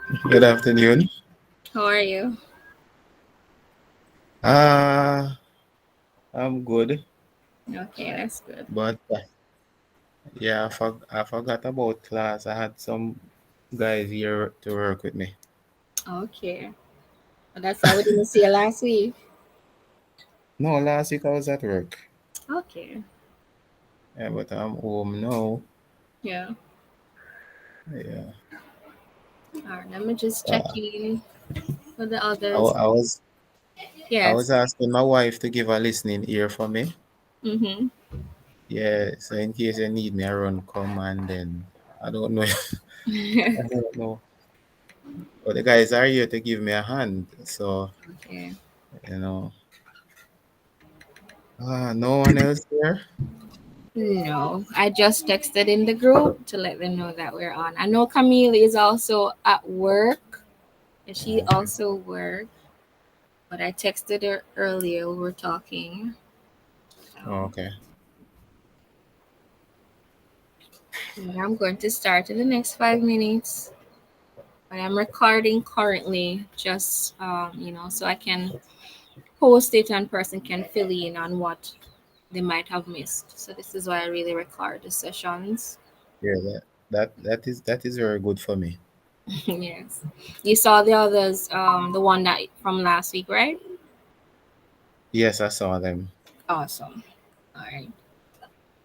Good afternoon. How are you? Uh, I'm good, Okay, that's good. but yeah, I forgot about class. I had some guys here to work with me. Okay. Well, that's how we didn't see you last week. No, last week I was at work. Okay. Yeah, but I'm home now. Yeah. Yeah. All right. Let me just check Uh, in for the I, others. wa- I was I was Yes. asking my wife to give a listening ear for me. Mm-hmm. Yeah, so in case you need me, I run come and then I don't know. I don't know. But the guys are here to give me a hand. So, Okay. you know, no one else here. No, I just texted in the group to let them know that we're on. I know Camille is also at work, and she Okay. also worked, but I texted her earlier. We were talking. So Okay. yeah, I'm going to start in the next 5 minutes. But I'm recording currently just so I can post it and person can fill in on what they might have missed. So this is why I really record the sessions. Yeah, that is very good for me. Yes. You saw the others, the one that from last week, right? Yes, I saw them. Awesome. All right.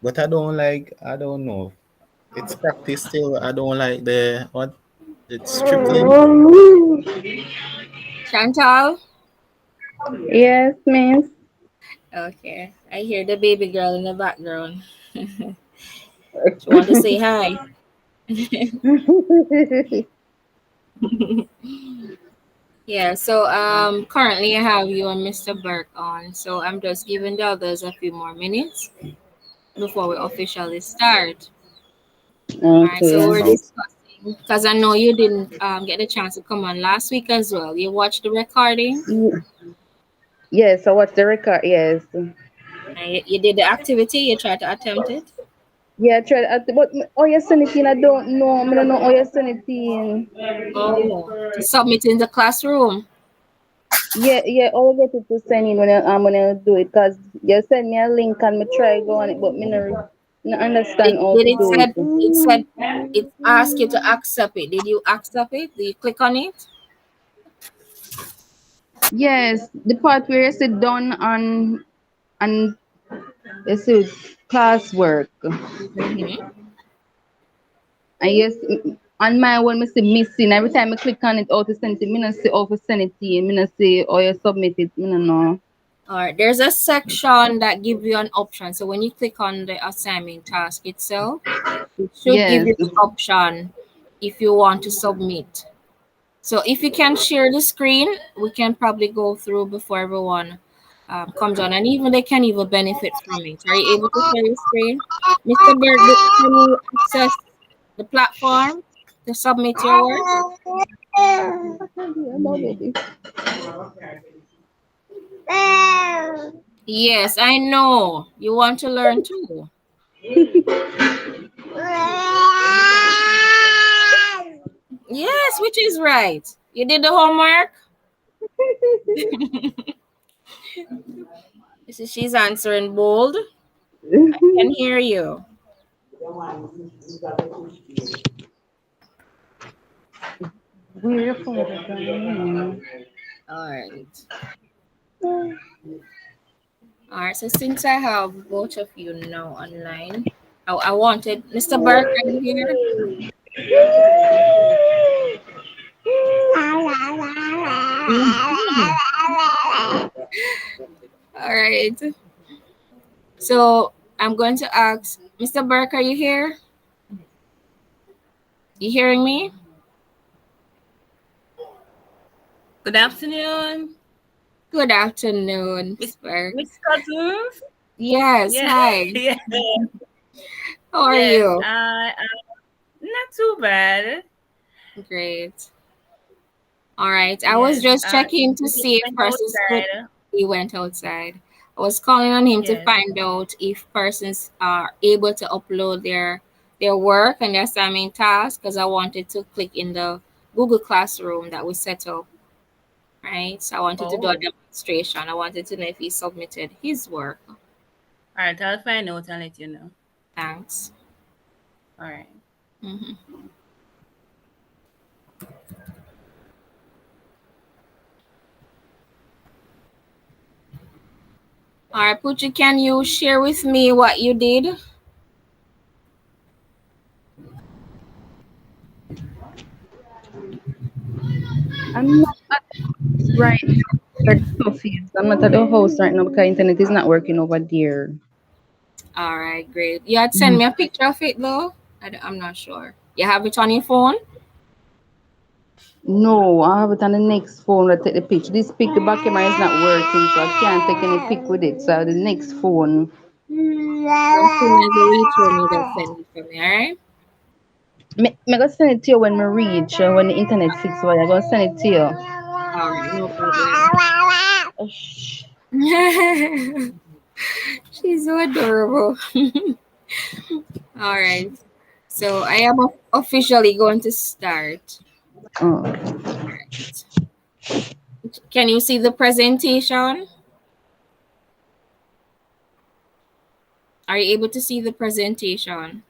But I don't know. It's practice still. I don't like the what the stripling. Chantal? Yes, miss. Okay. I hear the baby girl in the background. She want to say hi. Yeah, so currently I have you and Mr. Burke on. So I'm just giving the others a few more minutes before we officially start. All right, so Okay. we're Oh, discussing because I know you didn't get the chance to come on last week as well. You watched the recording. Yes, I watched the record. Yes. And you did the activity. You tried to attempt it. Yeah, I tried. But oh, you send it in. I don't know. I don't know how you send it in. Oh, to submit in the classroom. Yeah, yeah. I'll get it to send in when I do it. Cause you send me a link and me try go on it, but me no understand how Did to it do said it it. said it asked you to accept it? Did you accept it? Did you click on it? Yes, the part where you sit down and you see classwork. Mm-hmm. And yes, on my one, me see missing. Every time I click on it, how to send it, me not see how to send it in. Me not see how you submit it. Me no know. All right, there's a section that gives you an option. So when you click on the assignment task itself, it should give Yes, you the option if you want to submit. So if you can share the screen, we can probably go through before everyone comes on, and even they can even benefit from it. Are you able to share your screen, Mr. Bird? Can you access the platform to submit your work? Yes, I know you want to learn too. Yes, which is right. You did the homework. This is she's answering bold. I can hear you. Where your phone is on? All right. All right. So since I have both of you now online, I wanted Mr. Burke. Are you here? Mhm. All right. So I'm going to ask Mr. Burke. Are you here? You hearing me? Good afternoon, Good afternoon, Miss Miss Burke. Miss Cousins. Yes. Yeah, Hi. yeah, How are yes. you? Not too bad. Great. All right. I was Yes. just checking to We just see if went persons could. outside. He went outside. I was calling on him to Yes. find out if persons are able to upload their work and their assignment task because I wanted to click in the Google Classroom that we set up, right? So I wanted to do a Oh. demonstration. I wanted to know if he submitted his work. All right, I'll find out and let you know. Thanks. All right. Mm-hmm. All right, Pucci, can you share with me what you did? I'm not at the house right now. Where the stuff is. I'm not at the house right now because internet is not working over there. All right, great. You had sent Mhm. me a picture of it though. I'm not sure. You have it on your phone? No, I have it on the next phone. I take the picture. This pic, the back camera is not working, so I can't take any pic with it. So the next phone. So as soon as you reach home, you just send it for me, all right? Me gonna send it to you when we reach, when the internet fix. But I'm gonna send it to you. All right, no problem. Oh, shh. She's so adorable. All right. So I am officially going to start. Oh. Can you see the presentation? Are you able to see the presentation?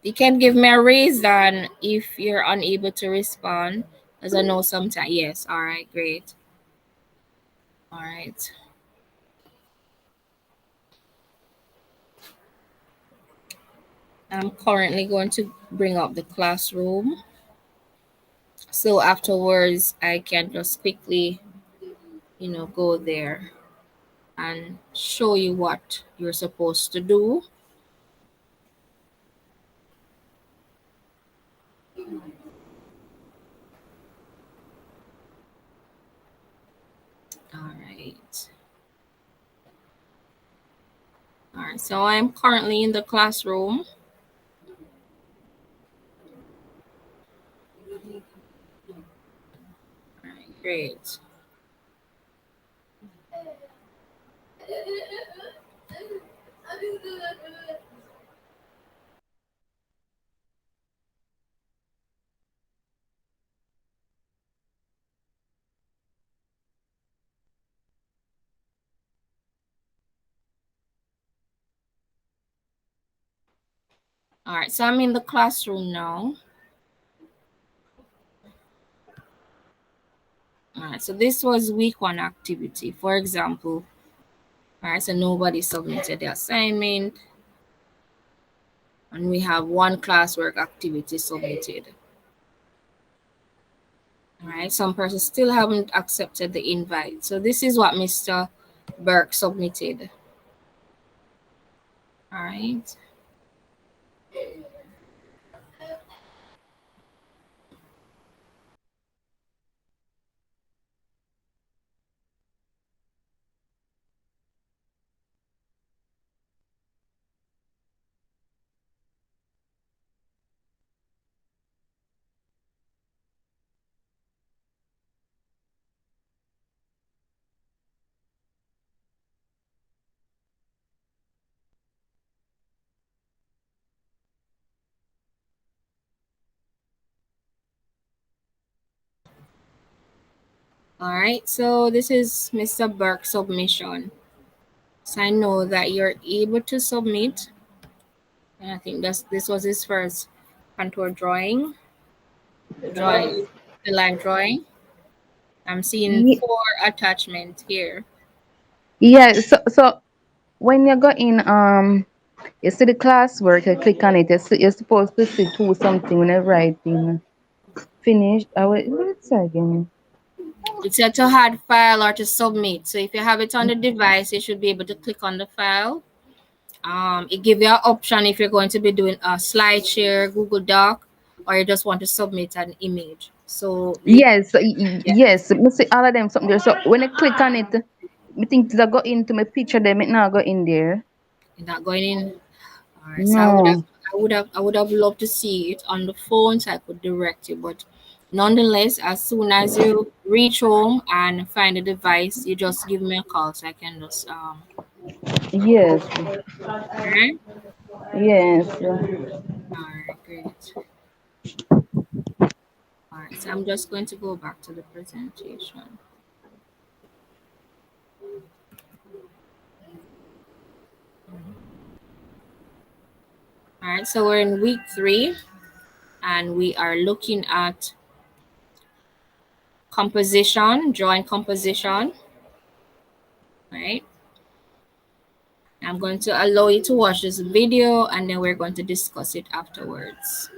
You can give me a raise on if you're unable to respond, as I know sometimes. Yes. All right. Great. All right. I'm currently going to bring up the classroom. So afterwards, I can just quickly, go there and show you what you're supposed to do. All right. All right. So I'm currently in the classroom. All right. Great. All right. So I'm in the classroom now. All right. So this was week one activity. For example, all right. So nobody submitted the assignment, and we have one classwork activity submitted. All right, some persons still haven't accepted the invite. So this is what Mr. Burke submitted. All right. All right. So this is Mr. Burke's submission. So I know that you're able to submit. And I think this was his first contour drawing. The drawing, the live drawing. I'm seeing Ye- 4 attachments here. Yeah, so when you go in, you see the classwork, you click on it, you're supposed to see two something when you're writing. Finished. What it say again? It said to add file or to submit. So if you have it on the device, you should be able to click on the file. It gives you an option if you're going to be doing a slide share, Google Doc, or you just want to submit an image. So Yes, yeah, yes. Me see all of them something there. So when I click on it, me think I go into my picture there, it now go in there. you're not going in. All right. So No. I would have loved to see it on the phone so I could direct you. But nonetheless, as soon as you reach home and find the device, you just give me a call so I can just go. Yes. All right. Yes. All right, great. All right, so I'm just going to go back to the presentation. All right, so we're in week 3 and we are looking at composition, drawing composition, right? I'm going to allow you to watch this video and then we're going to discuss it afterwards.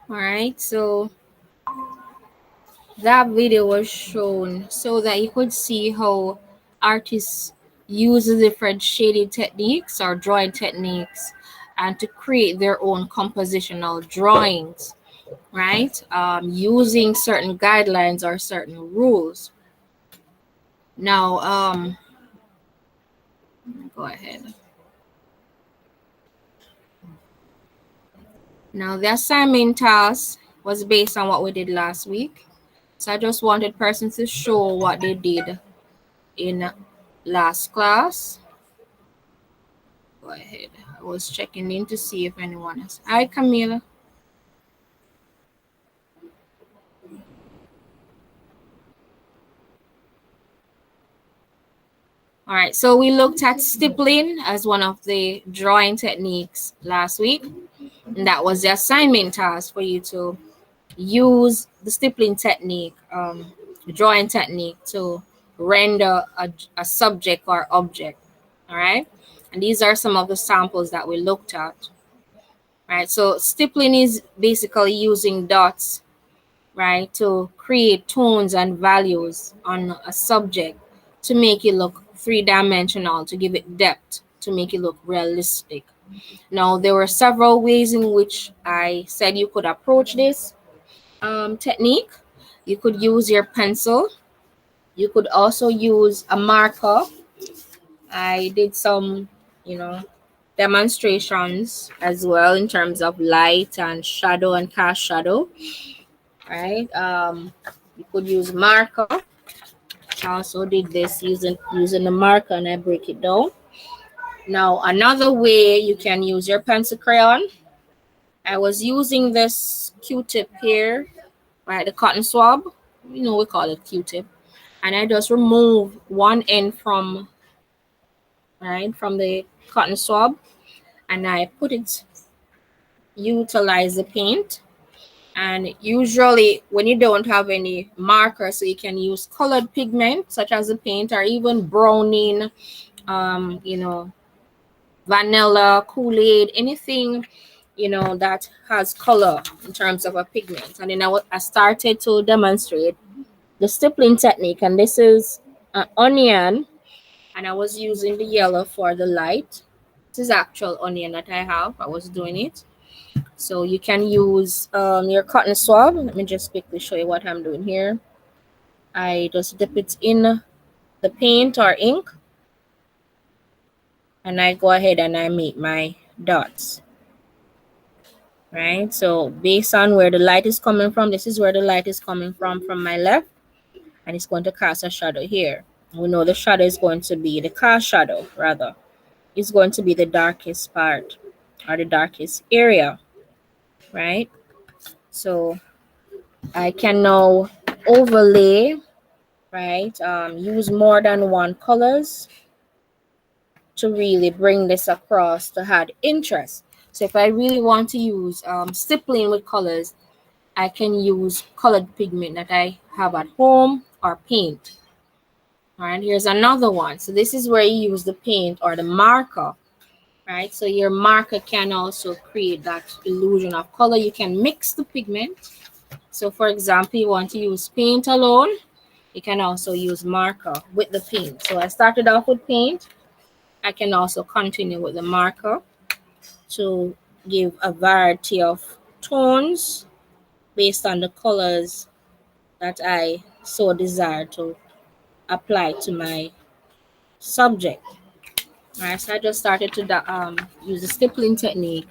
All right, so that video was shown so that you could see how artists use the different shading techniques or drawing techniques and to create their own compositional drawings, right? Using certain guidelines or certain rules. Now, go ahead. Now, the assignment task was based on what we did last week. So I just wanted persons to show what they did in last class. go ahead. I was checking in to see if anyone else. Hi, Camila. All right, so we looked at stippling as one of the drawing techniques last week, and that was the assignment task for you to use the stippling technique, drawing technique to render a subject or object. All right, and these are some of the samples that we looked at. Right, so stippling is basically using dots, right, to create tones and values on a subject to make it look three-dimensional, to give it depth, to make it look realistic. Now, there were several ways in which I said you could approach this technique. You could use your pencil. You could also use a marker. I did some, demonstrations as well in terms of light and shadow and cast shadow, right? You could use marker. I also did this using the marker, and I break it down. Now, another way you can use your pencil crayon. I was using this Q-tip here, right? The cotton swab. We call it Q-tip. And I just remove one end from the cotton swab, and I utilize the paint. And usually when you don't have any marker, so you can use colored pigment such as the paint, or even browning, vanilla, Kool-Aid, anything, that has color in terms of a pigment. And then I started to demonstrate the stippling technique. And this is an onion, and I was using the yellow for the light. This is actual onion that I have. I was doing it. So you can use your cotton swab. Let me just quickly show you what I'm doing here. I just dip it in the paint or ink, and I go ahead and I make my dots. Right, so based on where the light is coming from, this is where the light is coming from my left, and it's going to cast a shadow here. We know the shadow is going to be, the cast shadow rather, is going to be the darkest part or the darkest area, right? So I can now overlay, right? Use more than one colors to really bring this across to add interest. So if I really want to use stippling with colors, I can use colored pigment that I have at home or paint. All right, here's another one. So this is where you use the paint or the marker, right? So your marker can also create that illusion of color. You can mix the pigment. So for example, you want to use paint alone, you can also use marker with the paint. So I started off with paint. I can also continue with the marker to give a variety of tones based on the colors that I so desire to apply to my subject. All right, so I just started to use the stippling technique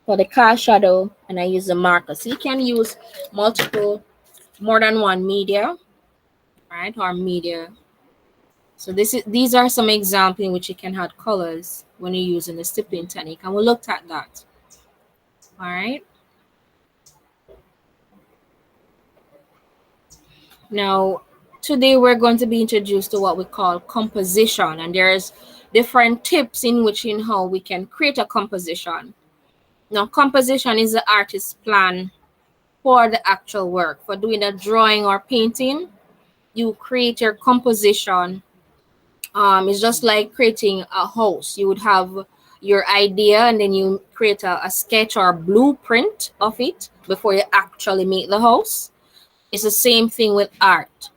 for the cast shadow, and I use the marker. So you can use more than one media, right, or media. So these are some examples in which you can add colors when you're using the stippling technique, and we looked at that. All right. Now, today we're going to be introduced to what we call composition, and there's different tips in how we can create a composition. Now, composition is the artist's plan for the actual work. For doing a drawing or painting, you create your composition. It's just like creating a house. You would have your idea, and then you create a sketch or a blueprint of it before you actually make the house. It's the same thing with art,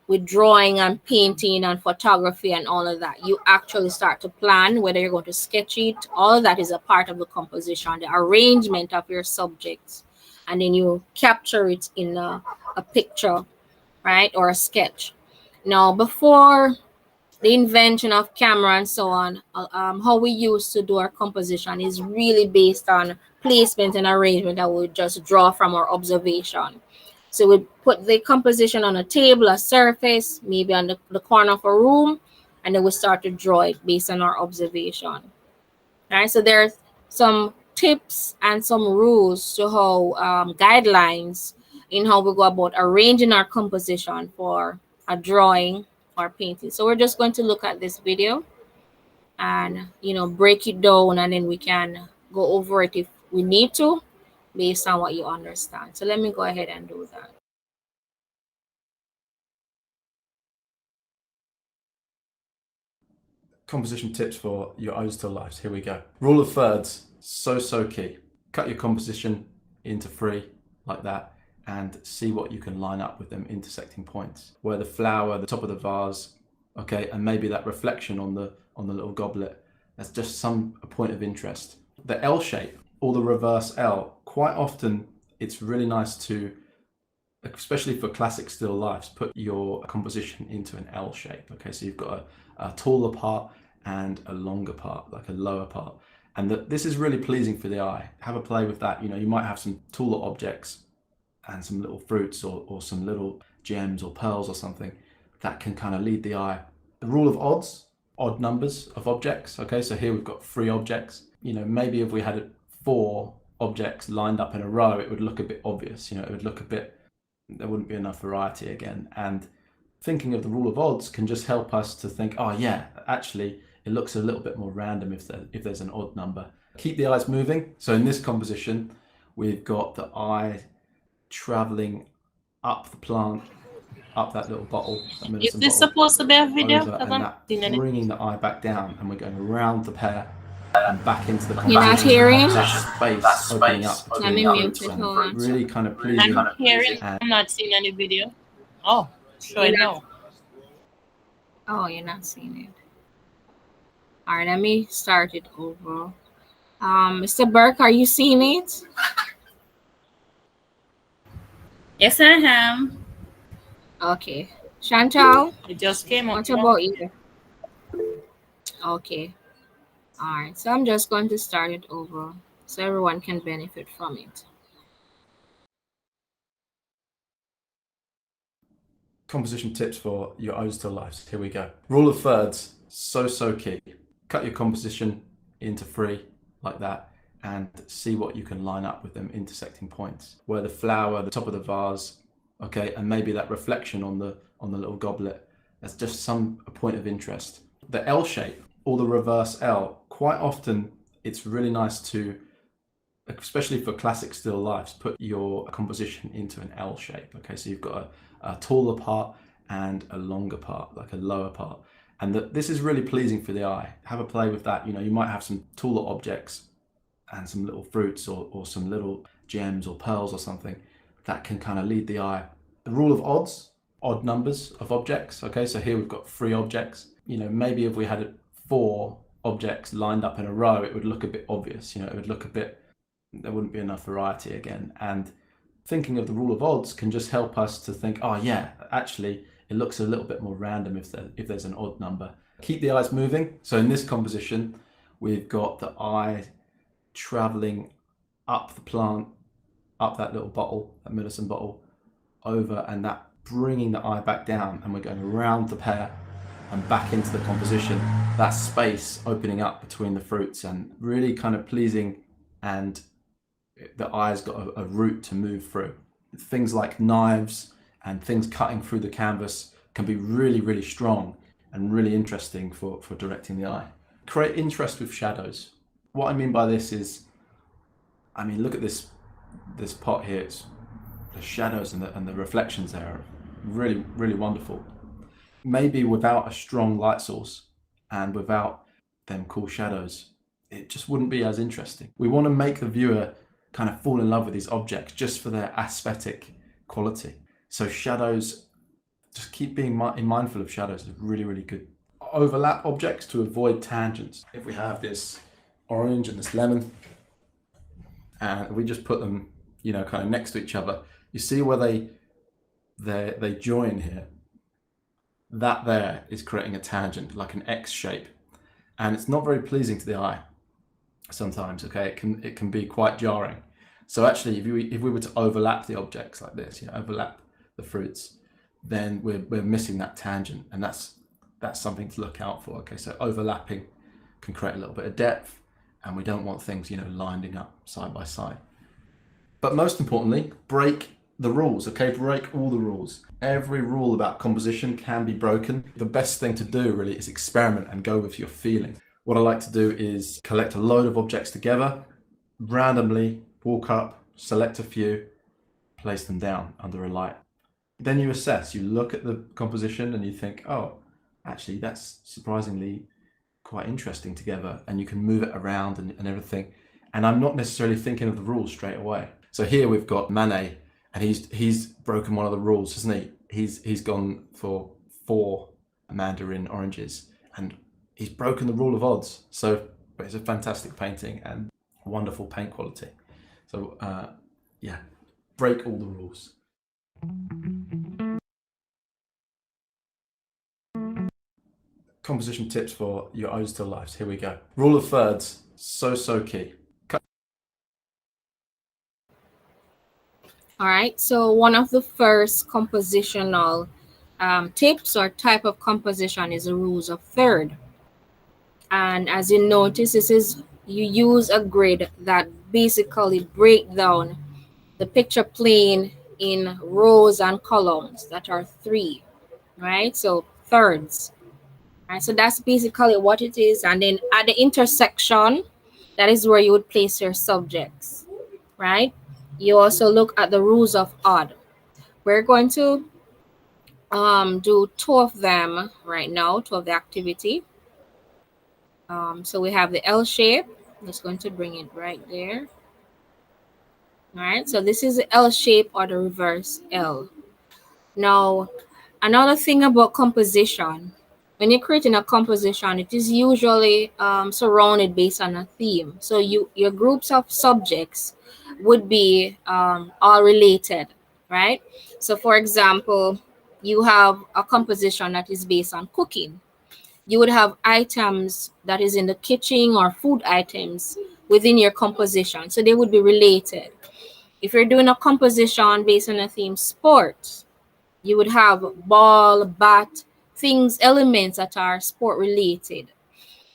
with drawing and painting and photography and all of that. You actually start to plan whether you're going to sketch it. All of that is a part of the composition, the arrangement of your subjects, and then you capture it in a picture, right, or a sketch. Now, before the invention of camera and so on, how we used to do our composition is really based on placement and arrangement that we just draw from our observation. So we put the composition on a table, a surface, maybe on the corner of a room, and then we start to draw it based on our observation. All right, so there's some tips and some rules to how guidelines in how we go about arranging our composition for a drawing or painting. So we're just going to look at this video and break it down, and then we can go over it if we need to based on what you understand. So let me go ahead and do that. Composition tips for your own still lifes. Here we go. Rule of thirds, so key. Cut your composition into three like that and see what you can line up with them intersecting points. Where the flower, the top of the vase, okay, and maybe that reflection on the little goblet, that's just a point of interest. The L shape or the reverse L, quite often it's really nice to, especially for classic still lifes, put your composition into an L shape. Okay, so you've got a taller part and a longer part, like a lower part. And this is really pleasing for the eye. Have a play with that. You might have some taller objects and some little fruits or some little gems or pearls or something that can kind of lead the eye. The rule of odds, odd numbers of objects. Okay, so here we've got 3 objects. Maybe if we had 4 objects lined up in a row, it would look a bit obvious. It would look a bit, there wouldn't be enough variety again. And thinking of the rule of odds can just help us to think, oh yeah, actually it looks a little bit more random if there's an odd number. Keep the eyes moving. So in this composition, we've got the eye traveling up the plant, up that little bottle. That Is this supposed to be a video? over, and that bringing the eye back down, and we're going around the pear and back into the composition. You're not hearing? That space opening up Let between me the mute fruits it. and Hold on. really kind of pleasing. I'm hearing. I'm not seeing any video. Oh, sure no. Oh, you're not seeing it. All right, let me start it over. Mr. Burke, are you seeing it? Yes, I am. Okay. Chantal, It just came up. what about you? Okay. All right, so I'm just going to start it over so everyone can benefit from it. Composition tips for your own still lifes. Here we go. Rule of thirds, so key. Cut your composition into 3 like that and see what you can line up with them intersecting points. Where the flower, the top of the vase, okay, and maybe that reflection on the little goblet, that's just a point of interest. The L shape or the reverse L, quite often it's really nice to, especially for classic still lifes, put your composition into an L shape. Okay, so you've got a taller part and a longer part, like a lower part. And this is really pleasing for the eye. Have a play with that. You might have some taller objects and some little fruits or some little gems or pearls or something that can kind of lead the eye. The rule of odds, odd numbers of objects. Okay, so here we've got 3 objects. Maybe if we had 4 objects lined up in a row, it would look a bit obvious. It would look a bit, there wouldn't be enough variety again. And thinking of the rule of odds can just help us to think, oh yeah, actually it looks a little bit more random if there's an odd number. Keep the eyes moving. So in this composition, we've got the eye traveling up the plant, up that little bottle, that medicine bottle, over, and that bringing the eye back down, and we're going around the pear and back into the composition. That space opening up between the fruits and really kind of pleasing, and the eye's got a route to move through. Things like knives and things cutting through the canvas can be really strong and really interesting for directing the eye. Create interest with shadows. What I mean by this is, look at this pot here. It's the shadows and the reflections there are really wonderful. Maybe without a strong light source and without them cool shadows, it just wouldn't be as interesting. We want to make the viewer kind of fall in love with these objects just for their aesthetic quality. So shadows, just keep being mindful of shadows is really good. Overlap objects to avoid tangents. If we have this orange and this lemon, and we just put them, kind of next to each other, you see where they join here. That there is creating a tangent, like an X shape, and it's not very pleasing to the eye. Sometimes, okay, it can be quite jarring. So actually, if we were to overlap the objects like this, overlap the fruits, then we're missing that tangent, and that's that's something to look out for. Okay, so overlapping can create a little bit of depth, and we don't want things, lining up side by side. But most importantly, break the rules, okay? Break all the rules. Every rule about composition can be broken. The best thing to do really is experiment and go with your feeling. What I like to do is collect a load of objects together, randomly walk up, select a few, place them down under a light. Then you assess, you look at the composition and you think, oh, actually that's surprisingly quite interesting together, and you can move it around and everything. And I'm not necessarily thinking of the rules straight away. So here we've got Manet, and he's broken one of the rules, hasn't he? He's gone for 4 mandarin oranges, and he's broken the rule of odds. So it's a fantastic painting and wonderful paint quality. So yeah, break all the rules. Composition tips for your O's to lives. Here we go. Rule of thirds, so key. All right, so one of the first compositional tips or type of composition is the rules of third. And as you notice, you use a grid that basically break down the picture plane in rows and columns that are 3, right? So thirds, right? So that's basically what it is. And then at the intersection, that is where you would place your subjects, right? You also look at the rules of odd. We're going to do 2 of them right now, 2 of the activity. So we have the L shape. I'm just going to bring it right there. All right, so this is the L shape or the reverse L. Now, another thing about composition, when you're creating a composition, it is usually surrounded based on a theme. So your groups of subjects would be all related, right? So for example, you have a composition that is based on cooking. You would have items that is in the kitchen or food items within your composition. So they would be related. If you're doing a composition based on a theme sports, you would have ball, bat, things, elements that are sport related.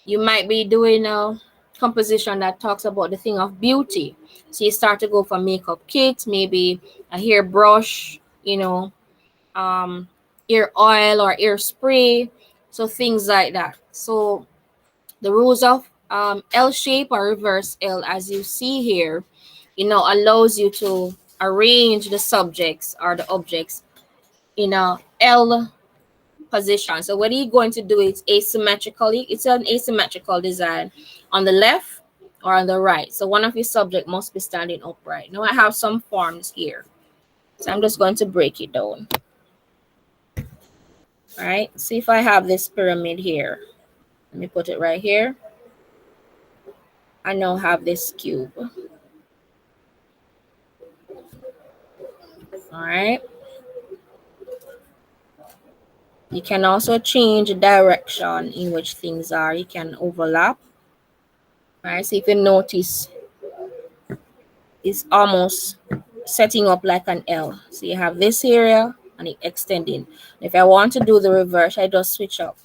You might be doing a composition that talks about the thing of beauty. So you start to go for makeup kit, maybe a hair brush, ear oil or ear spray. So things like that. So the rules of L shape or reverse L, as you see here, allows you to arrange the subjects or the objects in a L position. So whether you're going to do it asymmetrically, it's an asymmetrical design on the left or on the right. So one of your subject must be standing upright. Now I have some forms here. So I'm just going to break it down. All right, see if I have this pyramid here. Let me put it right here. I now have this cube. All right. You can also change the direction in which things are. You can overlap. All right, so if you notice, it's almost setting up like an L. So you have this area and it extending. If I want to do the reverse, I just switch up.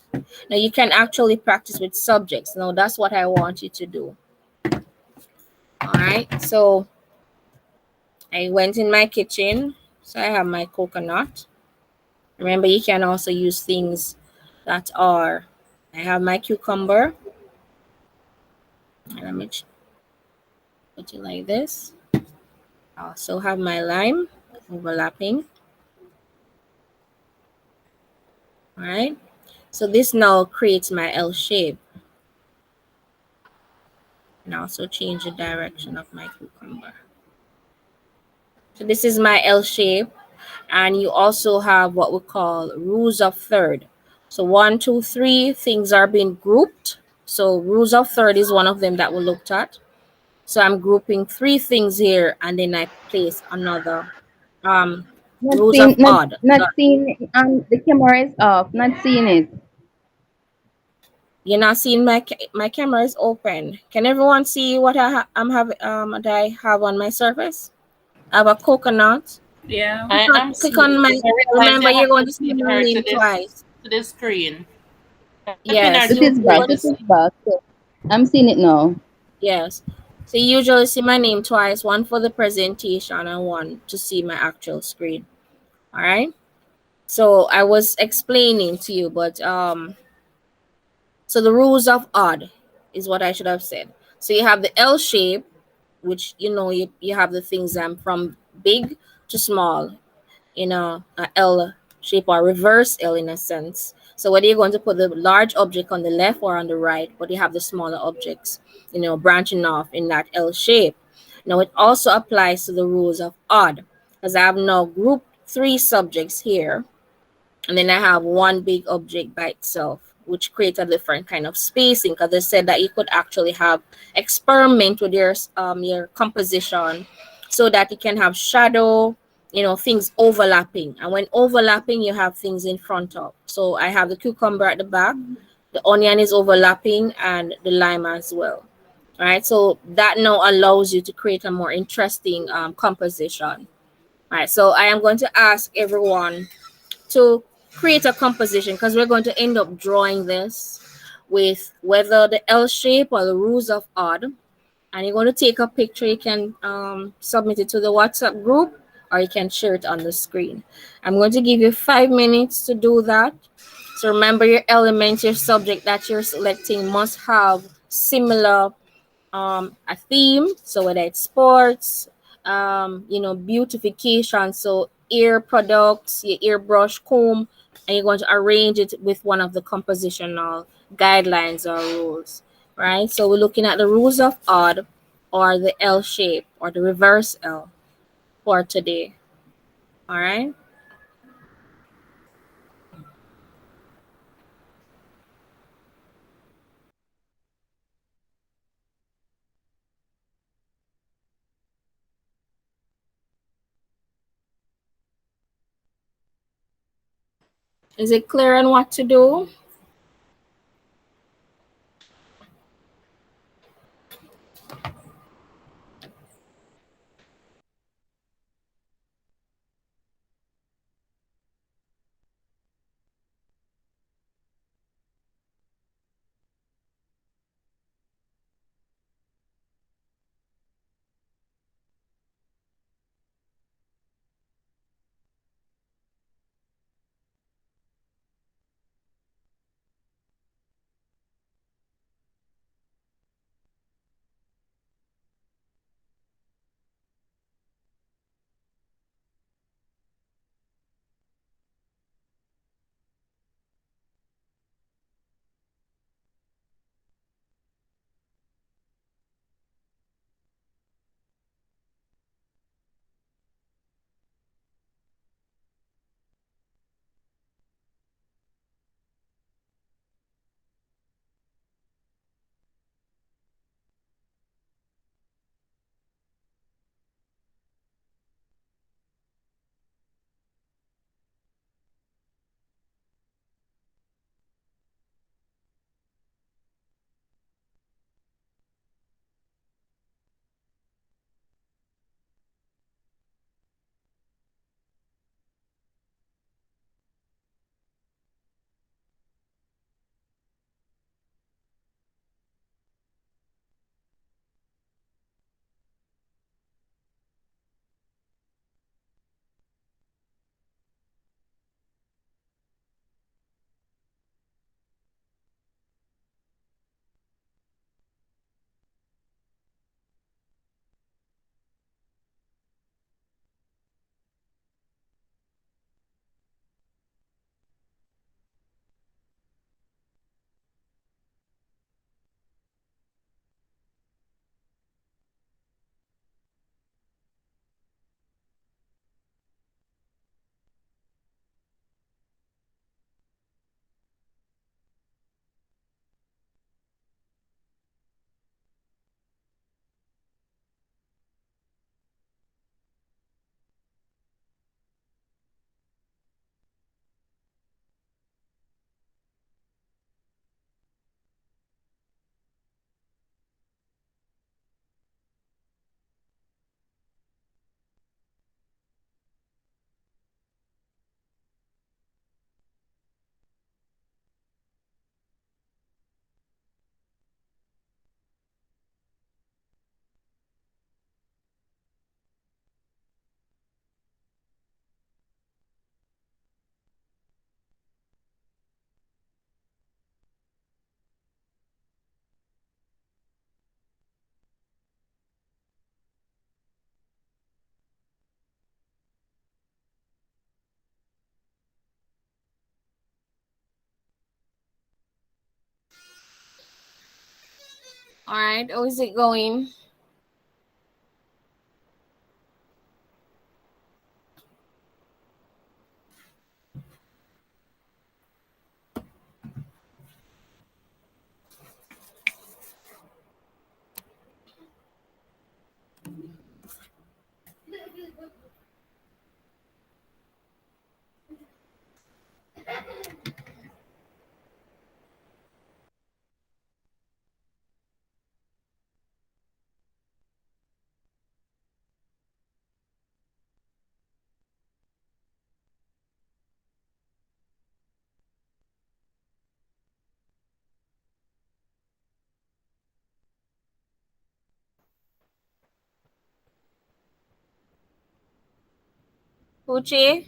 Now you can actually practice with subjects. Now that's what I want you to do. All right, so I went in my kitchen. So I have my coconut. Remember, you can also use things that are, I have my cucumber. Let me put it like this. I also have my lime overlapping. All right. So this now creates my L shape. And also change the direction of my cucumber. So this is my L shape. And you also have what we call rules of third. So 1, 2, 3 things are being grouped. So rules of third is one of them that we looked at. So I'm grouping 3 things here, and then I place another rules of odd. Not seeing the camera is off, not seeing it. You're not seeing my camera is open. Can everyone see what I have on my surface? I have a coconut. Yeah. Click on my. I realize Remember, you you're have going to to see pin my her name twice. to this screen. Typing are Yes. It too is back. quick It to But is see. back. Yeah. I'm seeing it now. yes. So you usually see my name twice, one for the presentation and one to see my actual screen. All right. So I was explaining to you, but so the rules of odd is what I should have said. So you have the L shape, which you have the things from big to small in a L shape or reverse L in a sense. So whether you're going to put the large object on the left or on the right, but you have the smaller objects, branching off in that L shape. Now it also applies to the rules of odd, because I have now grouped three subjects here, and then I have one big object by itself, which creates a different kind of spacing, because they said that you could actually have experiment with your composition so that you can have shadow, things overlapping. And when overlapping, you have things in front of. So I have the cucumber at the back, the onion is overlapping, and the lime as well. All right, so that now allows you to create a more interesting composition. All right, so I am going to ask everyone to create a composition, because we're going to end up drawing this with whether the L shape or the rules of odd. And you're going to take a picture. You can submit it to the WhatsApp group, or you can share it on the screen. I'm going to give you 5 minutes to do that. So remember, your elements, your subject that you're selecting must have similar a theme. So whether it's sports, beautification, so ear products, your ear brush, comb, and you're going to arrange it with one of the compositional guidelines or rules, right? So we're looking at the rules of odd, or the L shape, or the reverse L for today. All right. Is it clear on what to do? All right, how is it going? Uchi,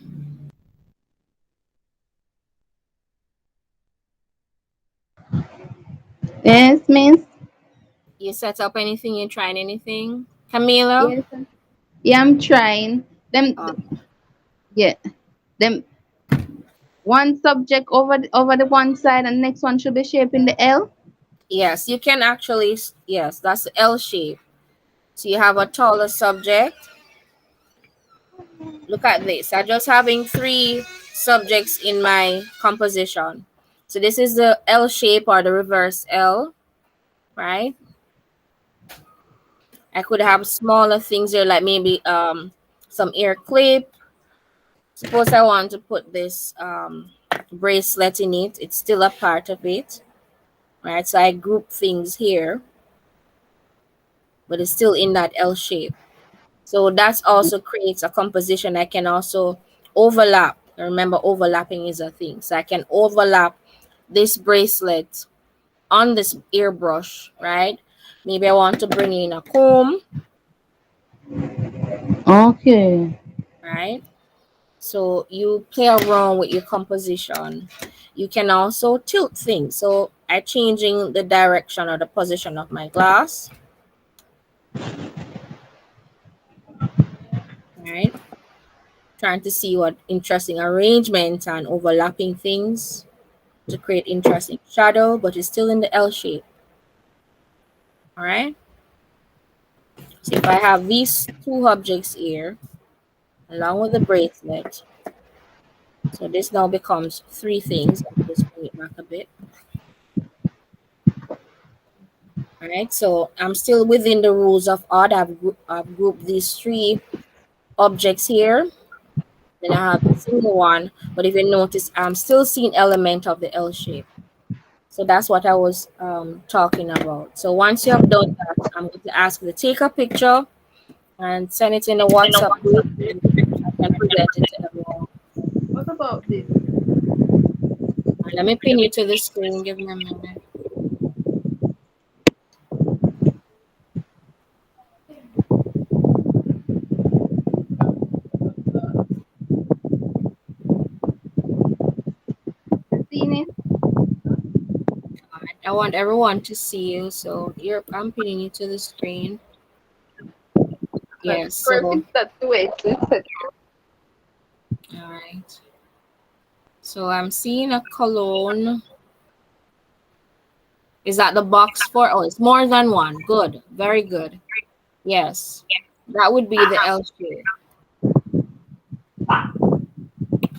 Yes, miss. you set up anything? You trying anything? Camila? Yes. Yeah, I'm trying. Uh, Yeah, them one subject over the one side, and next one should be shaping the L. yes, you can actually, yes, that's the L shape. So you have a taller subject. Look at this. I'm just having three subjects in my composition. So this is the L shape or the reverse L, right? I could have smaller things here, like maybe some ear clip. Suppose I want to put this bracelet in it. It's still a part of it, right? So I group things here, but it's still in that L shape. So that also creates a composition. I can also overlap. Remember, overlapping is a thing. So I can overlap this bracelet on this airbrush, right? Maybe I want to bring in a comb, Okay. right? So you play around with your composition. You can also tilt things. So I'm changing the direction or the position of my glass, right? Trying to see what interesting arrangement and overlapping things to create interesting shadow, but it's still in the L shape. All right. So if I have these two objects here, along with the bracelet, so this now becomes three things. Let me just bring it back a bit. All right. So I'm still within the rules of odd. I've grouped these three objects here. Then I have the single one. But if you notice, I'm still seeing element of the L shape. So that's what I was talking about. So once you have done that, I'm going to ask you to take a picture and send it in the WhatsApp group, and I can present it to everyone. What about this? Let me pin you to the screen. Give me a minute. Seen it? All right, I want everyone to see you, so I'm pinning you to the screen. That's Yes. So perfect. That's the way it's set. all right. So I'm seeing a cologne. Is that the box for? Oh, it's more than one. Good. Very good. Yes. That would be the L shape.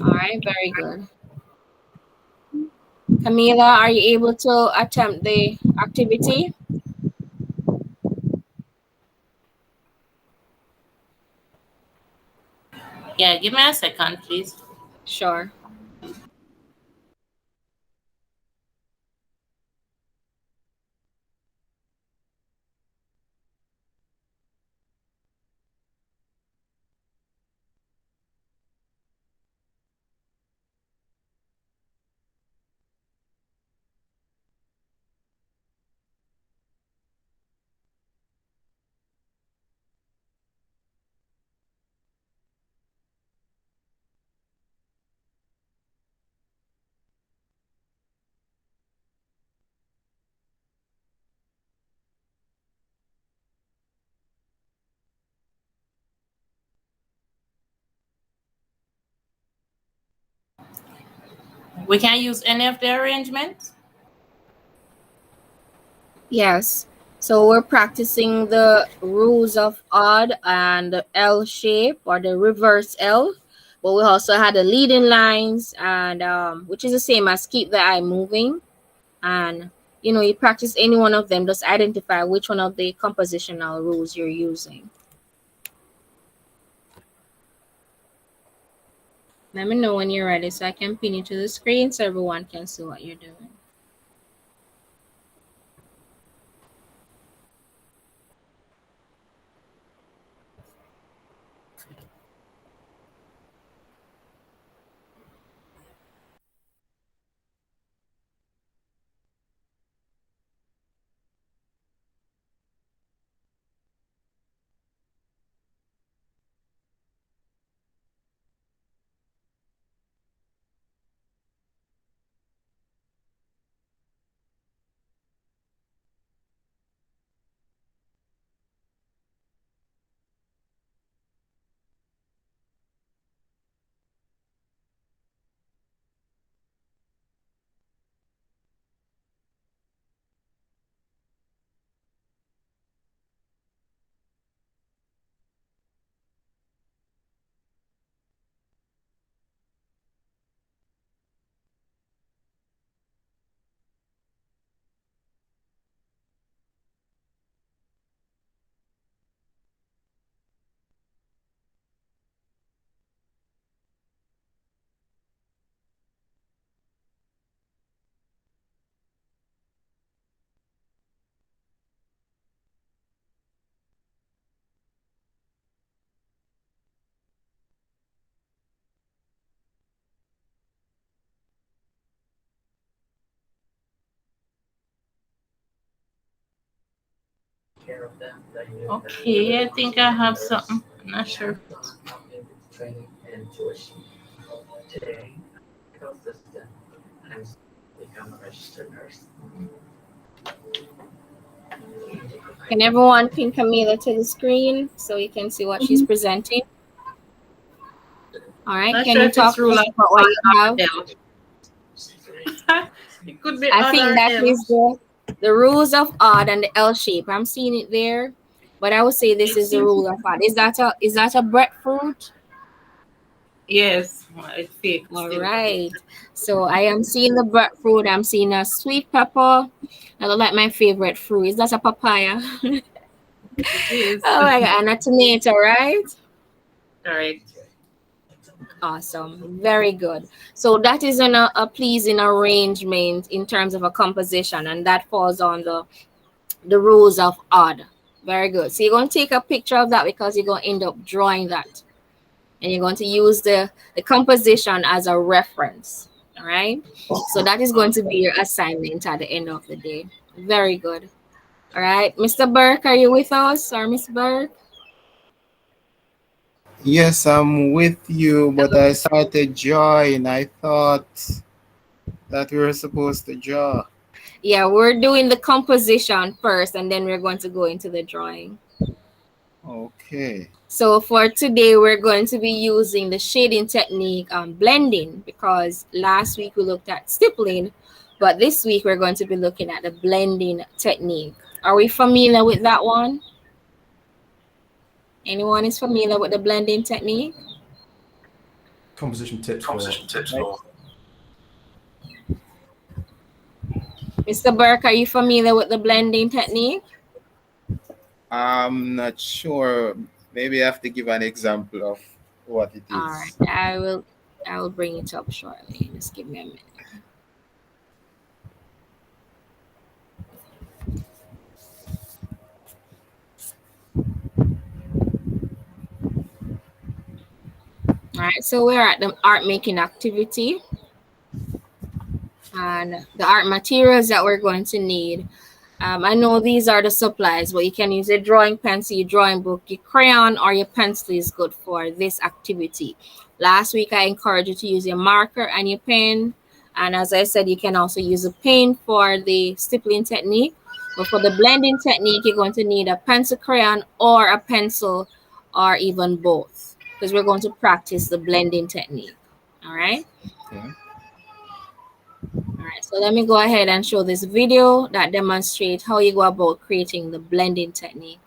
All right. Very good. Camila, are you able to attempt the activity? Yeah, give me a second, please. Sure. We can use any of the arrangements. Yes. So we're practicing the rules of odd and the L shape or the reverse L. But we also had the leading lines and which is the same as keep the eye moving. And you practice any one of them, just identify which one of the compositional rules you're using. Let me know when you're ready so I can pin you to the screen so everyone can see what you're doing. Okay, I think I have something. I'm not sure. Can everyone pin Camila to the screen so you can see what she's presenting? All right. Not Can sure you if it's talk to rule us of about what odd you or have? L. It could be I odd think or that L. is the rules of odd and the L shape. I'm seeing it there, but I would say this It is the seems rule of odd. Is that a breadfruit? yes. Well, it's fake All still. right. So I am seeing the breadfruit. I'm seeing a sweet pepper. I look like my favorite fruit. Is that a papaya? It is. Oh my god, and a tomato, right? Correct. Awesome. Very good. So that is a pleasing arrangement in terms of a composition, and that falls on the rules of odd. Very good. So you're going to take a picture of that because you're going to end up drawing that. And you're going to use the composition as a reference. All right. So that is going to be your assignment at the end of the day. Very good. All right. Mr. Burke, are you with us? Or Miss Burke? Yes, I'm with you, but I started drawing. I thought that we were supposed to draw. Yeah, we're doing the composition first and then we're going to go into the drawing. Okay. So for today, we're going to be using the shading technique blending because last week we looked at stippling, but this week we're going to be looking at the blending technique. Are we familiar with that one? Anyone is familiar with the blending technique? Composition tips for Mr. Burke, are you familiar with the blending technique? I'm not sure. Maybe I have to give an example of what it All right, is. I will bring it up shortly. Just give me a minute. All right, so we're at the art making activity. And the art materials that we're going to need. I know these are the supplies, but you can use a drawing pencil, your drawing book, your crayon, or your pencil is good for this activity. Last week, I encouraged you to use your marker and your pen. And as I said, you can also use a pen for the stippling technique. But for the blending technique, you're going to need a pencil crayon or a pencil or even both because we're going to practice the blending technique. All right. Okay. All right, so let me go ahead and show this video that demonstrates how you go about creating the blending technique.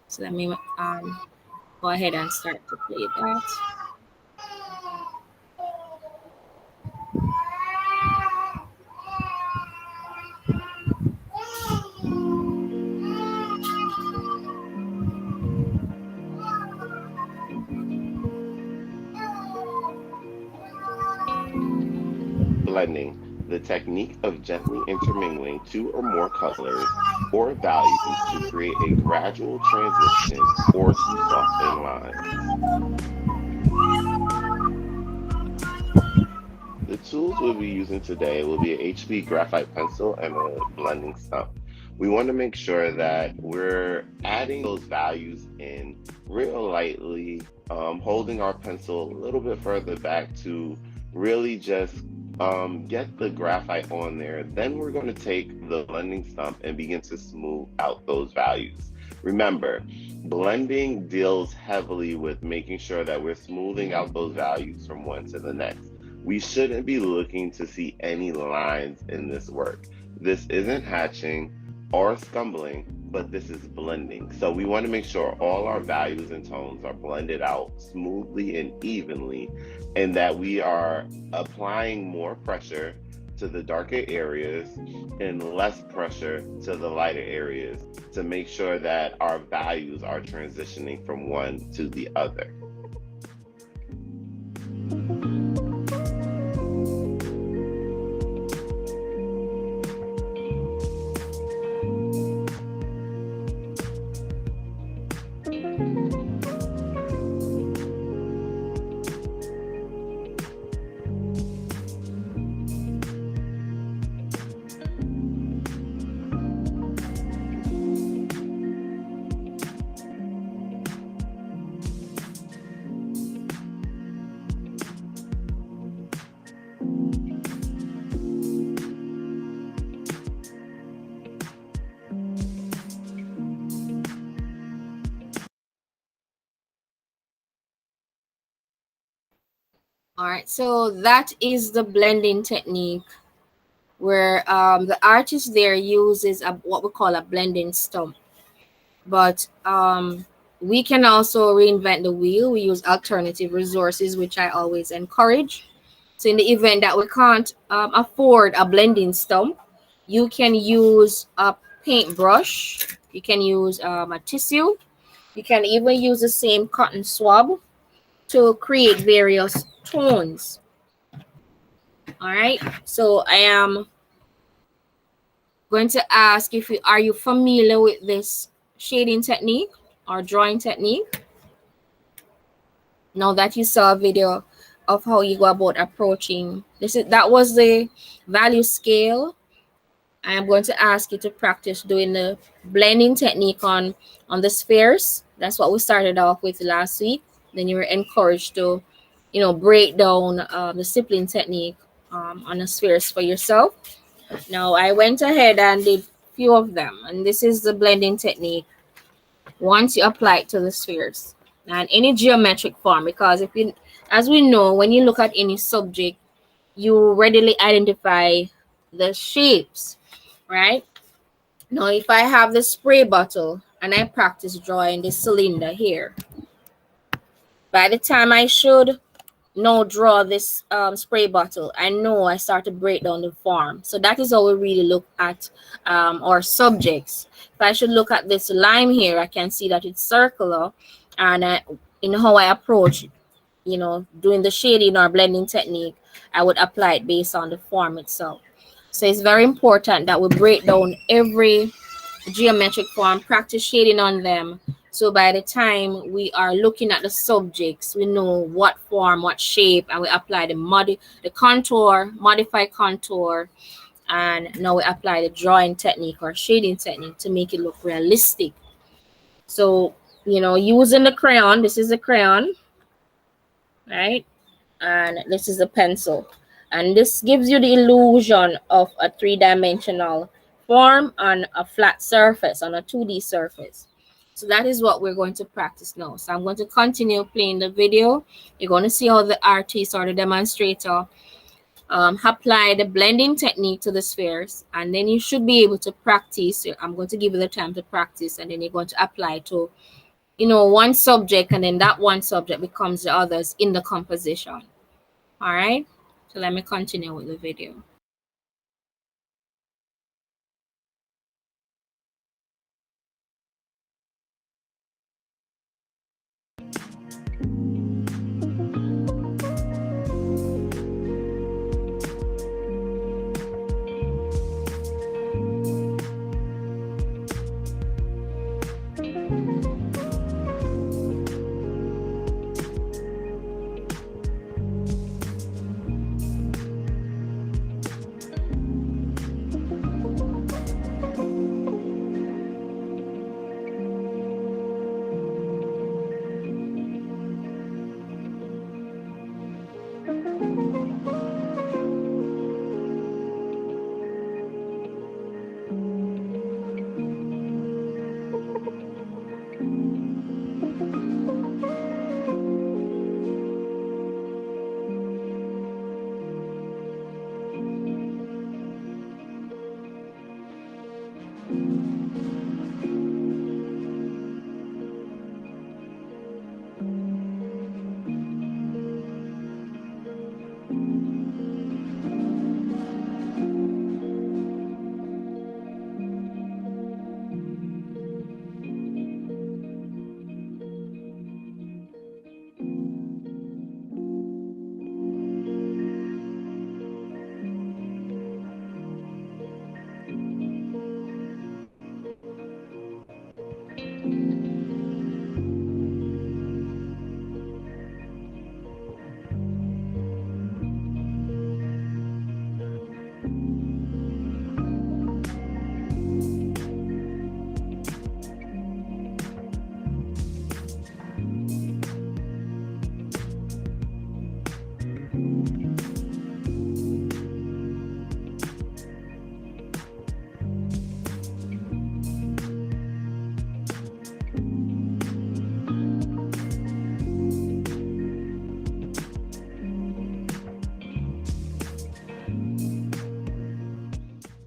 So let me go ahead and start to play that. Blending, the technique of gently intermingling two or more colors or values to create a gradual transition or to soften lines. The tools we'll be using today will be a HB graphite pencil and a blending stump. We want to make sure that we're adding those values in real lightly, holding our pencil a little bit further back to really just get the graphite on there. Then we're going to take the blending stump and begin to smooth out those values. Remember, blending deals heavily with making sure that we're smoothing out those values from one to the next. We shouldn't be looking to see any lines in this work. This isn't hatching or scumbling, but this is blending. So we want to make sure all our values and tones are blended out smoothly and evenly, and that we are applying more pressure to the darker areas and less pressure to the lighter areas to make sure that our values are transitioning from one to the other. All right, so that is the blending technique where the artist there uses what we call a blending stump. But we can also reinvent the wheel. We use alternative resources, which I always encourage. So in the event that we can't afford a blending stump, you can use a paintbrush. You can use a tissue. You can even use the same cotton swab to create various tones. All right. So I am going to ask if you are you familiar with this shading technique or drawing technique? Now that you saw a video of how you go about approaching that was the value scale. I am going to ask you to practice doing the blending technique on the spheres. That's what we started off with last week. Then you were encouraged to, break down the stippling technique on the spheres for yourself. Now I went ahead and did few of them, and this is the blending technique once you apply it to the spheres and any geometric form, because as we know, when you look at any subject, you readily identify the shapes, right? Now if I have the spray bottle and I practice drawing the cylinder here, by the time I should now draw this spray bottle, I know I start to break down the form. So that is how we really look at our subjects. If I should look at this line here, I can see that it's circular, and in how I approach, doing the shading or blending technique, I would apply it based on the form itself. So it's very important that we break down every geometric form, practice shading on them. So by the time we are looking at the subjects, we know what form, what shape, and we apply the contour, modify contour, and now we apply the drawing technique or shading technique to make it look realistic. So, using the crayon, this is a crayon, right? And this is a pencil. And this gives you the illusion of a three-dimensional form on a flat surface, on a 2D surface. So that is what we're going to practice now. So I'm going to continue playing the video. You're going to see how the artist or the demonstrator apply the blending technique to the spheres, and then you should be able to practice. I'm going to give you the time to practice, and then you're going to apply to, one subject, and then that one subject becomes the others in the composition. All right, so let me continue with the video.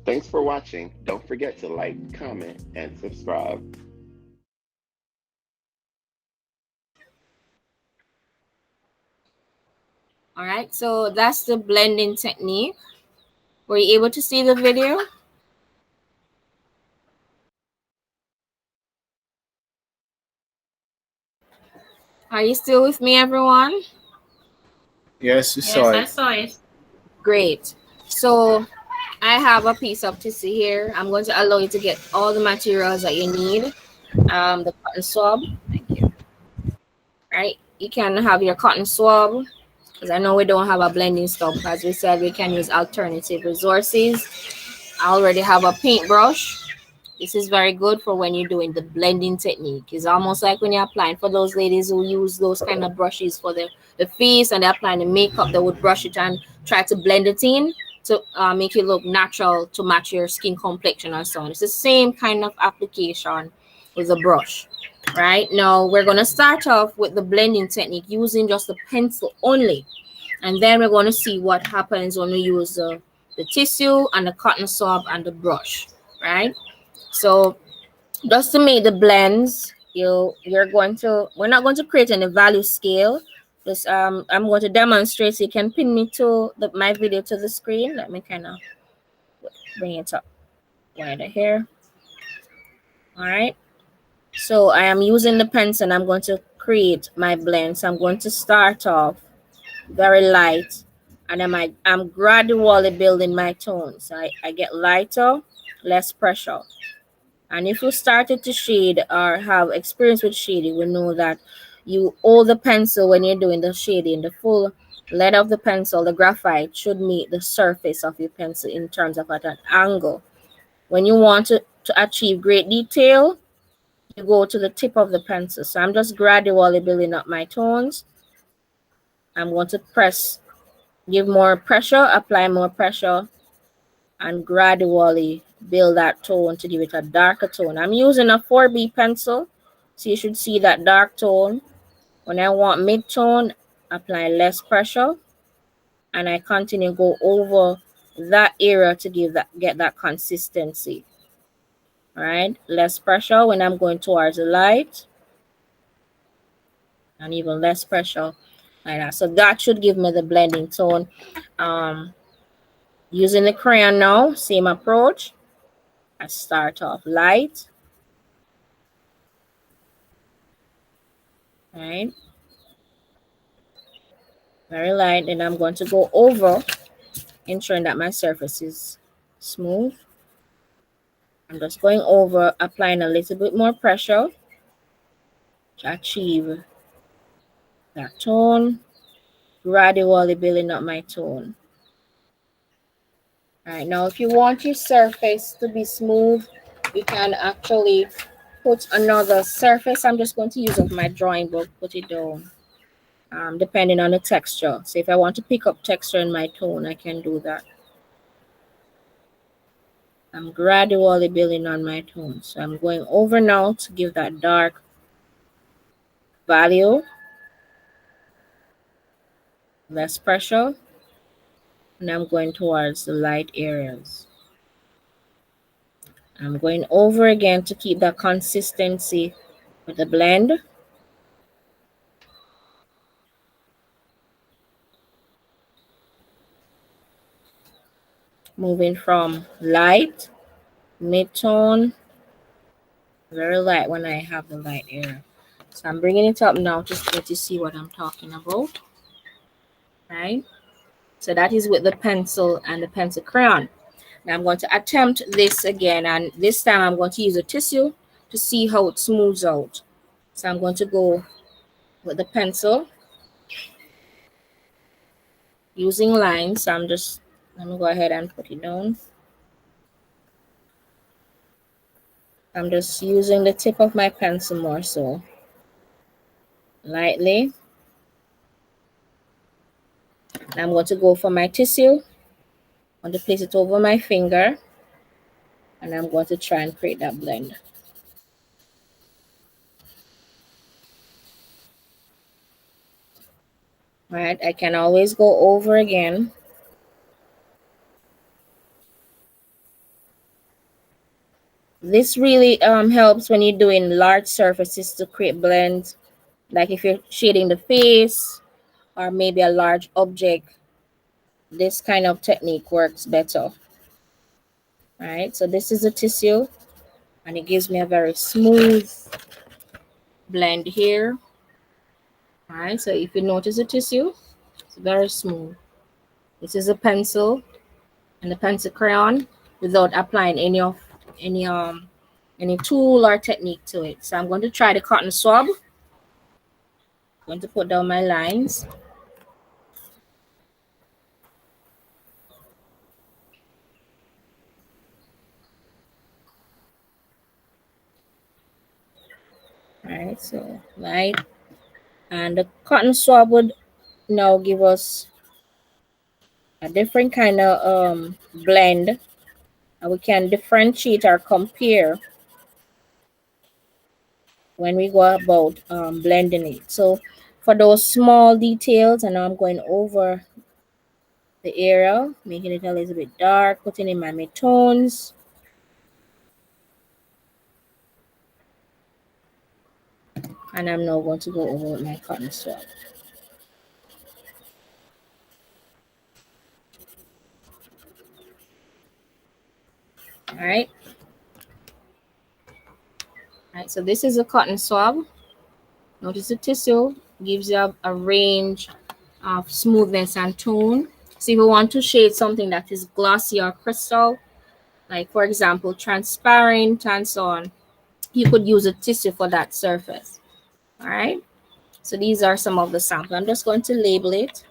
Thanks for watching. Don't forget to like, comment, and subscribe. All right, so that's the blending technique. Were you able to see the video? Are you still with me, everyone? Yes, we Yes, saw I it. saw it. Great. So I have a piece of tissue here. I'm going to allow you to get all the materials that you need. The cotton swab. Thank you. Right. You can have your cotton swab, because I know we don't have a blending stub. As we said, we can use alternative resources. I already have a paintbrush. This is very good for when you're doing the blending technique. It's almost like when you're applying, for those ladies who use those kind of brushes for the face and they're applying the makeup, they would brush it and try to blend it in to make it look natural to match your skin complexion and so on. It's the same kind of application with a brush. Right now, we're going to start off with the blending technique using just the pencil only. And then we're going to see what happens when we use the tissue and the cotton swab and the brush, right? So just to make the blends, we're not going to create any value scale. Just I'm going to demonstrate. So you can pin me to my video to the screen. Let me kind of bring it up wider here. All right. So I am using the pencil and I'm going to create my blend. So I'm going to start off very light, and I'm gradually building my tones. I get lighter, less pressure. And if you started to shade or have experience with shading, you will know that you hold the pencil when you're doing the shading. The full lead of the pencil, the graphite, should meet the surface of your pencil in terms of at an angle. When you want to achieve great detail, you go to the tip of the pencil. So I'm just gradually building up my tones. I'm going to give more pressure, apply more pressure, and gradually build that tone to give it a darker tone. I'm using a 4B pencil, so you should see that dark tone. When I want mid-tone, apply less pressure and I continue go over that area to get that consistency. All right, less pressure when I'm going towards the light, and even less pressure like that. So that should give me the blending tone. Using the crayon now, same approach. I start off light, right? Very light, and I'm going to go over, ensuring that my surface is smooth. I'm just going over, applying a little bit more pressure to achieve that tone, gradually building up my tone. All right, now if you want your surface to be smooth, you can actually put another surface. I'm just going to use of my drawing book, put it down, depending on the texture. So if I want to pick up texture in my tone, I can do that. I'm gradually building on my tone. So I'm going over now to give that dark value, less pressure, and I'm going towards the light areas. I'm going over again to keep that consistency with the blend. Moving from light, mid-tone, very light when I have the light area. So I'm bringing it up now just to let you see what I'm talking about. Right? So that is with the pencil and the pencil crayon. Now I'm going to attempt this again, and this time I'm going to use a tissue to see how it smooths out. So I'm going to go with the pencil using lines. So let me go ahead and put it down. I'm just using the tip of my pencil more so lightly. I'm going to go for my tissue. I'm going to place it over my finger, and I'm going to try and create that blend. All right, I can always go over again. This really helps when you're doing large surfaces to create blends, like if you're shading the face or maybe a large object. This kind of technique works better. All right, so this is a tissue, and it gives me a very smooth blend here. All right, so if you notice the tissue, it's very smooth. This is a pencil and the pencil crayon without applying any tool or technique to it. So I'm going to try the cotton swab. I'm going to put down my lines. All right, so light, and the cotton swab would now give us a different kind of blend, and we can differentiate or compare when we go about blending it. So for those small details, and now I'm going over the area, making it a little bit dark, putting in my mid-tones. And I'm now going to go over with my cotton swab. All right. All right, so this is a cotton swab. Notice the tissue gives you a range of smoothness and tone. So if you want to shade something that is glossy or crystal, like for example, transparent and so on, you could use a tissue for that surface. All right. So these are some of the samples. I'm just going to label it.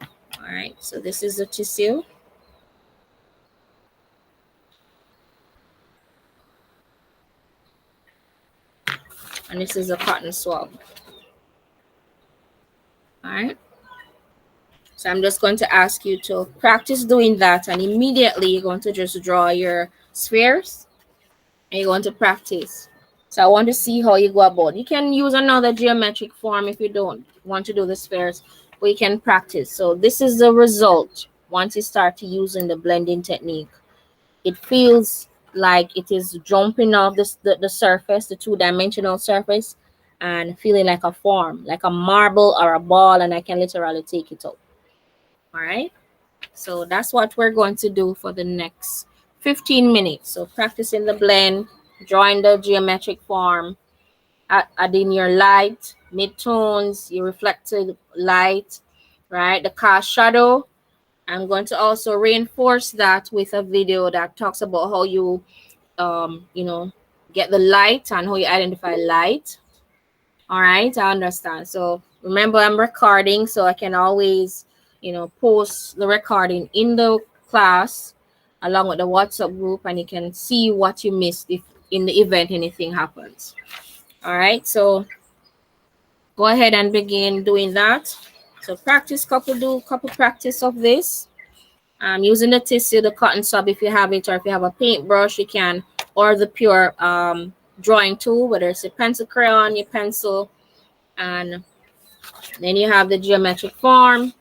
All right. So this is the tissue. And this is a cotton swab. All right. So I'm just going to ask you to practice doing that, and immediately you're going to just draw your spheres and you're going to practice. So I want to see how you go about. You can use another geometric form if you don't want to do the spheres. we can practice. So this is the result once you start using the blending technique. It feels like it is jumping off the surface, the two-dimensional surface, and feeling like a form, like a marble or a ball, and I can literally take it out. All right. So that's what we're going to do for the next 15 minutes. So practicing the blend, drawing the geometric form, adding your light, midtones, your reflected light, right? The cast shadow. I'm going to also reinforce that with a video that talks about how you, get the light and how you identify light. All right, I understand. So remember, I'm recording, so I can always, post the recording in the class along with the WhatsApp group, and you can see what you missed if in the event anything happens. All right, so go ahead and begin doing that. So do couple practice of this. Using the tissue, the cotton swab if you have it, or if you have a paintbrush, you can, or the pure drawing tool, whether it's a pencil crayon, your pencil, and then you have the geometric form.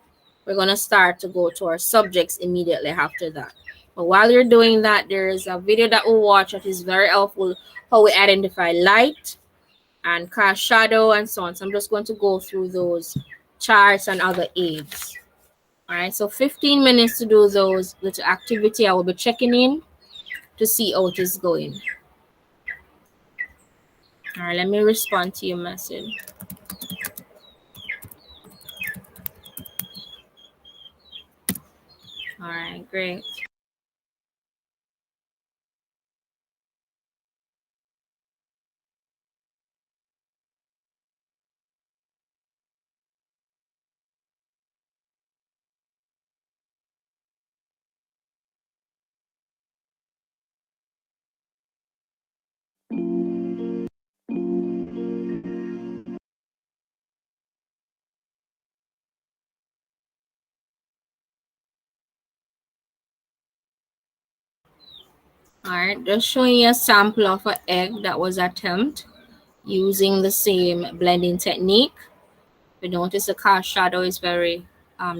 We're going to start to go to our subjects immediately after that. But while you're doing that, there is a video that we'll watch that is very helpful, how we identify light and cast shadow and so on. So I'm just going to go through those charts and other aids. All right, so 15 minutes to do those little activity. I will be checking in to see how it is going. All right, let me respond to your message. All right, great. All right, just showing you a sample of an egg that was attempted using the same blending technique. We notice the cast shadow is very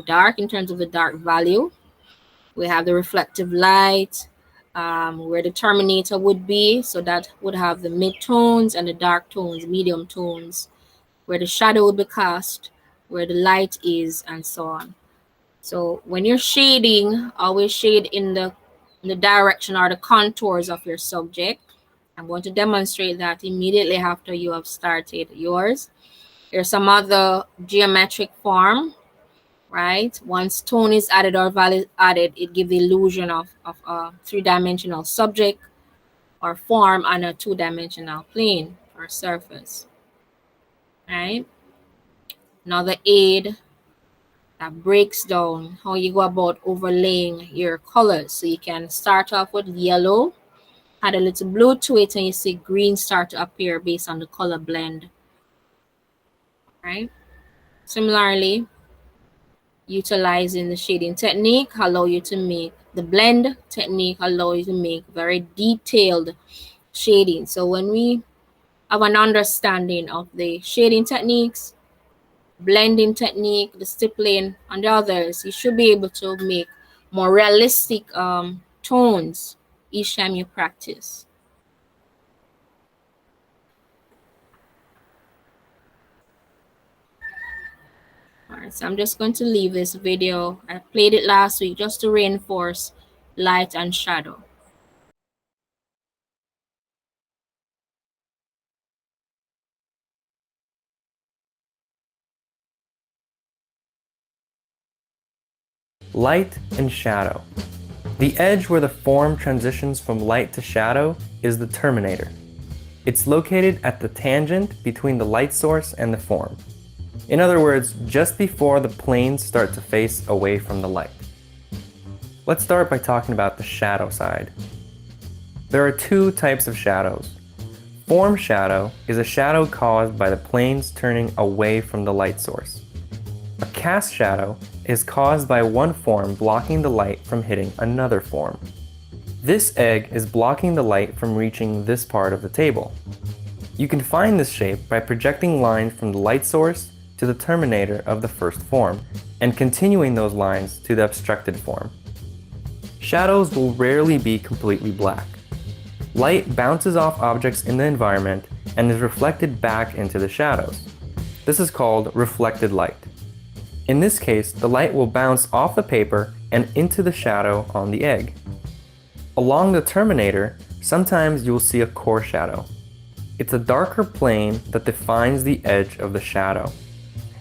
dark in terms of the dark value. We have the reflective light where the terminator would be. So that would have the mid-tones and the dark tones, medium tones, where the shadow would be cast, where the light is, and so on. So when you're shading, always shade in the direction or the contours of your subject. I'm going to demonstrate that immediately after you have started yours. There's some other geometric form, right? Once tone is added or value added, it gives the illusion of a three-dimensional subject or form on a two-dimensional plane or surface, right? Another aid that breaks down how you go about overlaying your colors. So you can start off with yellow, add a little blue to it, and you see green start to appear based on the color blend, right? Similarly, utilizing the shading technique allow you to make the blend technique allow you to make very detailed shading. So when we have an understanding of the shading techniques, blending technique, the stippling, and the others, you should be able to make more realistic tones each time you practice. All right, so I'm just going to leave this video. I played it last week just to reinforce light and shadow. Light and shadow. The edge where the form transitions from light to shadow is the terminator. It's located at the tangent between the light source and the form. In other words, just before the planes start to face away from the light. Let's start by talking about the shadow side. There are two types of shadows. Form shadow is a shadow caused by the planes turning away from the light source. A cast shadow is caused by one form blocking the light from hitting another form. This egg is blocking the light from reaching this part of the table. You can find this shape by projecting lines from the light source to the terminator of the first form, and continuing those lines to the obstructed form. Shadows will rarely be completely black. Light bounces off objects in the environment and is reflected back into the shadows. This is called reflected light. In this case, the light will bounce off the paper and into the shadow on the egg. Along the terminator, sometimes you will see a core shadow. It's a darker plane that defines the edge of the shadow.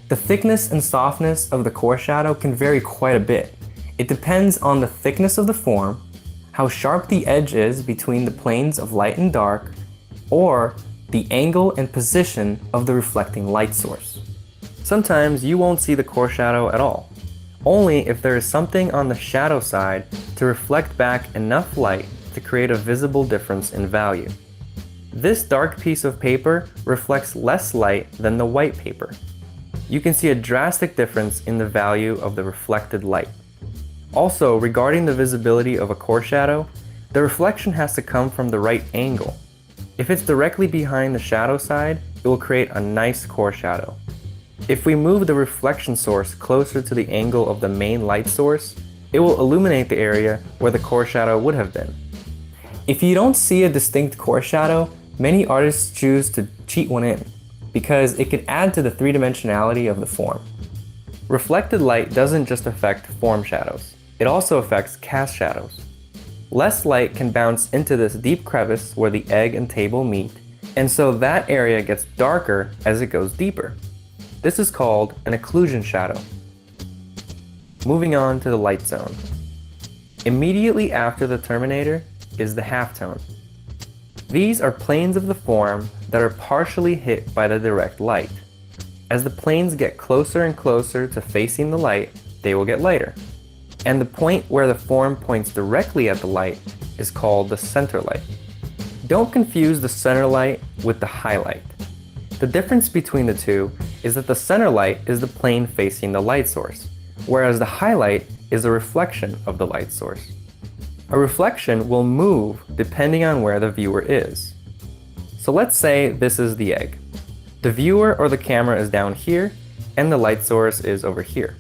The thickness and softness of the core shadow can vary quite a bit. It depends on the thickness of the form, how sharp the edge is between the planes of light and dark, or the angle and position of the reflecting light source. Sometimes you won't see the core shadow at all, only if there is something on the shadow side to reflect back enough light to create a visible difference in value. This dark piece of paper reflects less light than the white paper. You can see a drastic difference in the value of the reflected light. Also, regarding the visibility of a core shadow, the reflection has to come from the right angle. If it's directly behind the shadow side, it will create a nice core shadow. If we move the reflection source closer to the angle of the main light source, it will illuminate the area where the core shadow would have been. If you don't see a distinct core shadow, many artists choose to cheat one in, because it could add to the three-dimensionality of the form. Reflected light doesn't just affect form shadows, it also affects cast shadows. Less light can bounce into this deep crevice where the egg and table meet, and so that area gets darker as it goes deeper. This is called an occlusion shadow. Moving on to the light zone. Immediately after the terminator is the halftone. These are planes of the form that are partially hit by the direct light. As the planes get closer and closer to facing the light, they will get lighter. And the point where the form points directly at the light is called the center light. Don't confuse the center light with the highlight. The difference between the two is that the center light is the plane facing the light source, whereas the highlight is a reflection of the light source. A reflection will move depending on where the viewer is. So let's say this is the egg. The viewer or the camera is down here, and the light source is over here.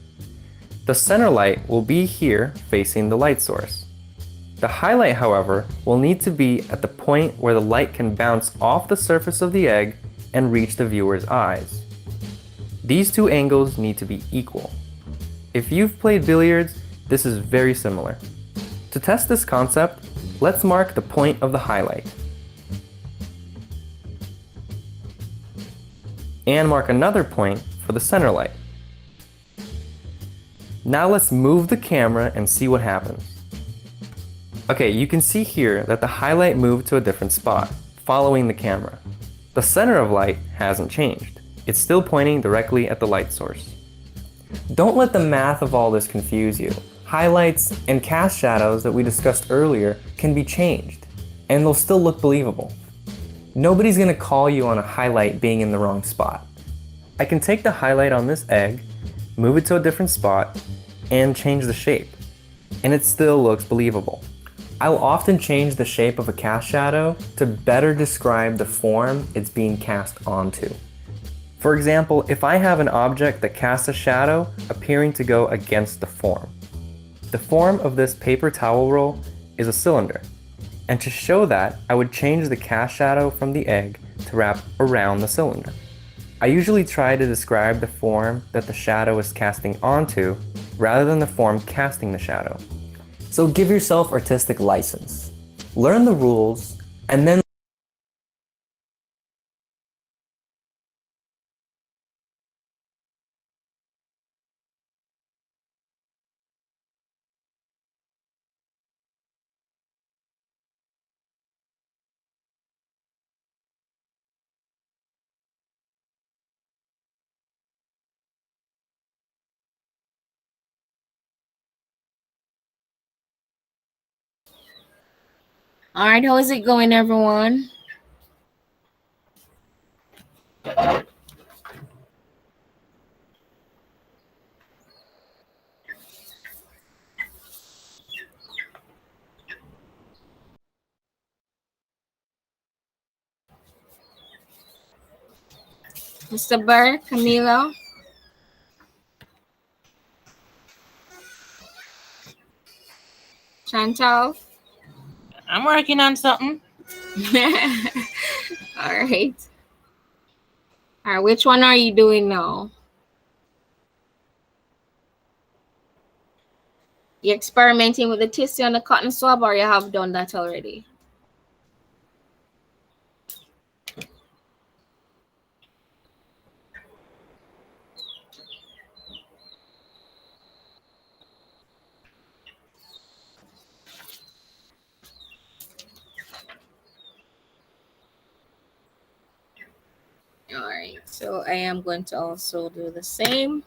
The center light will be here facing the light source. The highlight, however, will need to be at the point where the light can bounce off the surface of the egg and reach the viewer's eyes. These two angles need to be equal. If you've played billiards, this is very similar. To test this concept, let's mark the point of the highlight. And mark another point for the center light. Now let's move the camera and see what happens. Okay, you can see here that the highlight moved to a different spot, following the camera. The center of light hasn't changed. It's still pointing directly at the light source. Don't let the math of all this confuse you. Highlights and cast shadows that we discussed earlier can be changed, and they'll still look believable. Nobody's going to call you on a highlight being in the wrong spot. I can take the highlight on this egg, move it to a different spot, and change the shape, and it still looks believable. I will often change the shape of a cast shadow to better describe the form it's being cast onto. For example, if I have an object that casts a shadow appearing to go against the form. The form of this paper towel roll is a cylinder, and to show that, I would change the cast shadow from the egg to wrap around the cylinder. I usually try to describe the form that the shadow is casting onto rather than the form casting the shadow. So give yourself artistic license. Learn the rules, and then All right, how is it going, everyone? Mr. Burr, Camilo? Chantal? I'm working on something. All right. All right, which one are you doing now? You experimenting with the tissue on the cotton swab, or you have done that already? All right, so I am going to also do the same.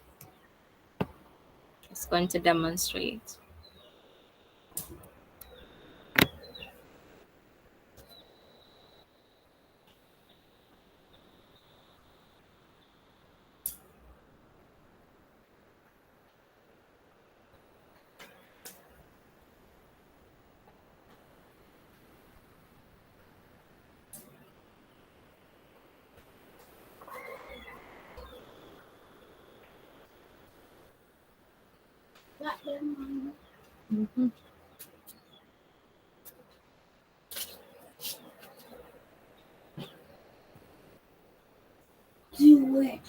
It's going to demonstrate. Mhm. Do it.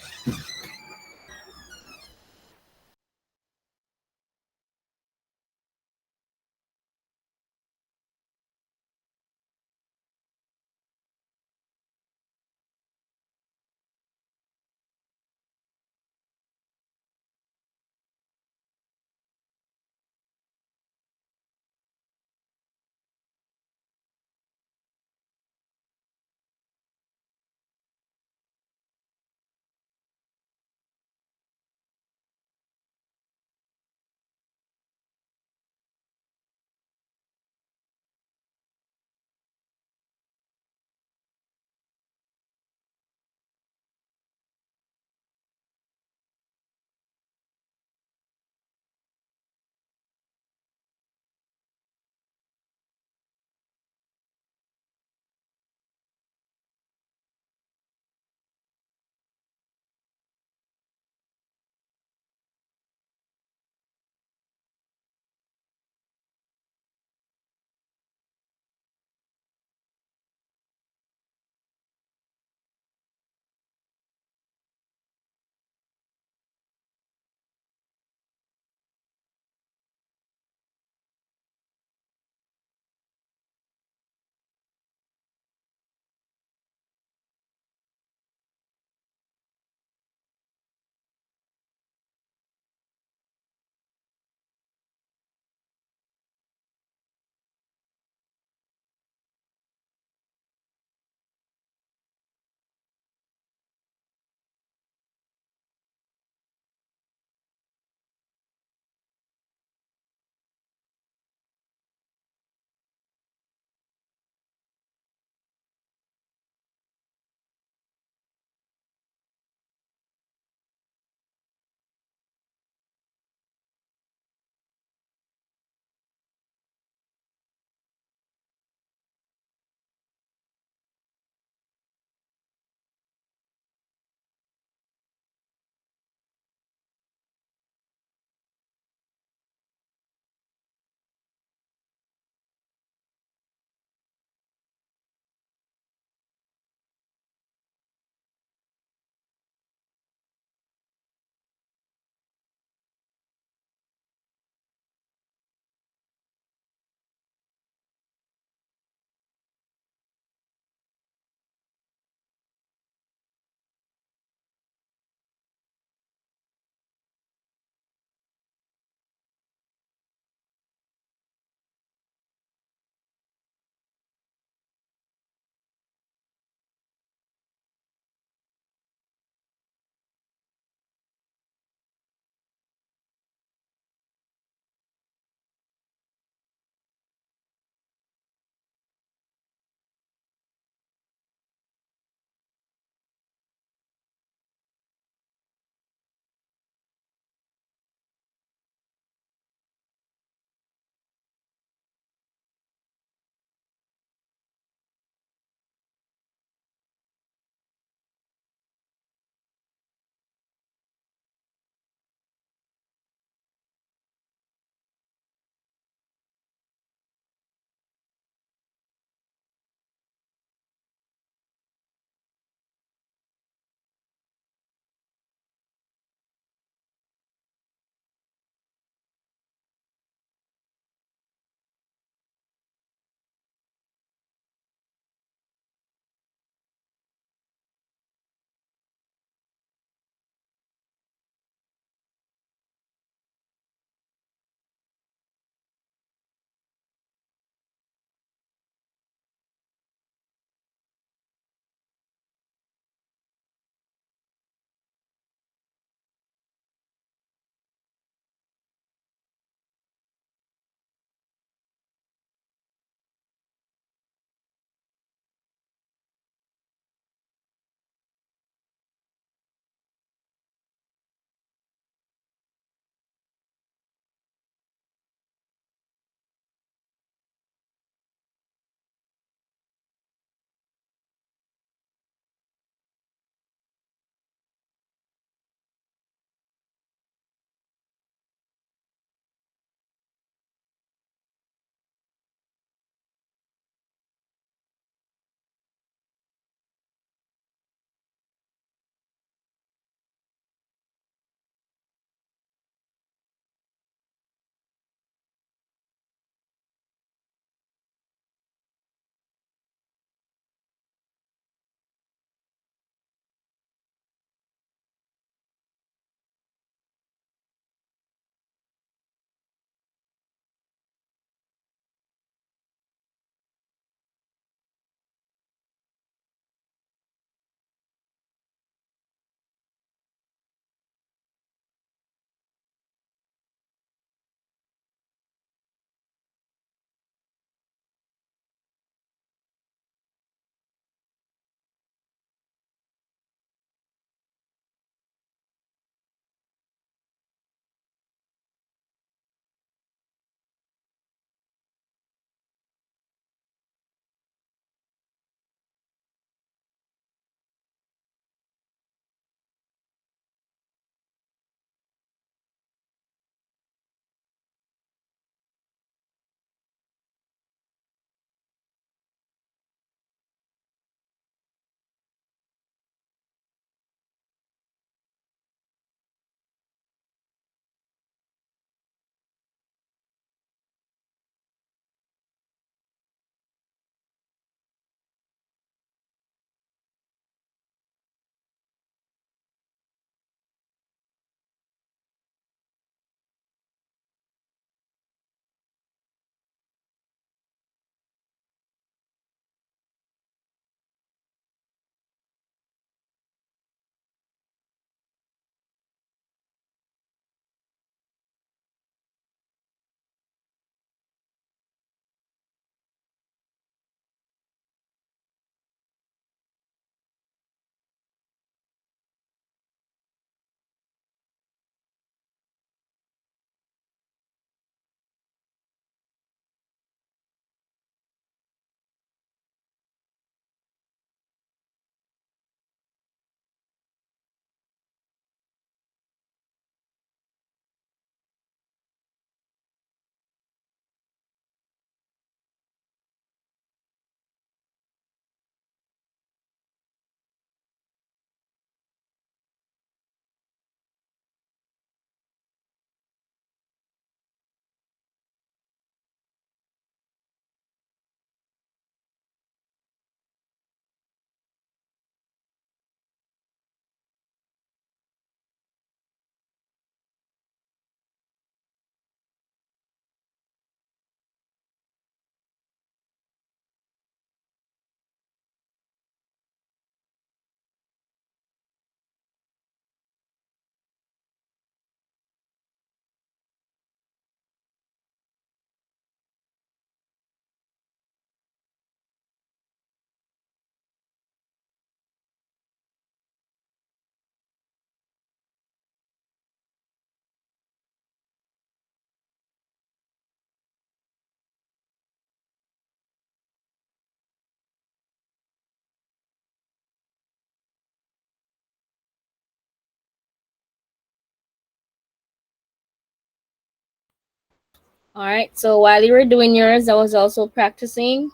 All right. So while you were doing yours, I was also practicing.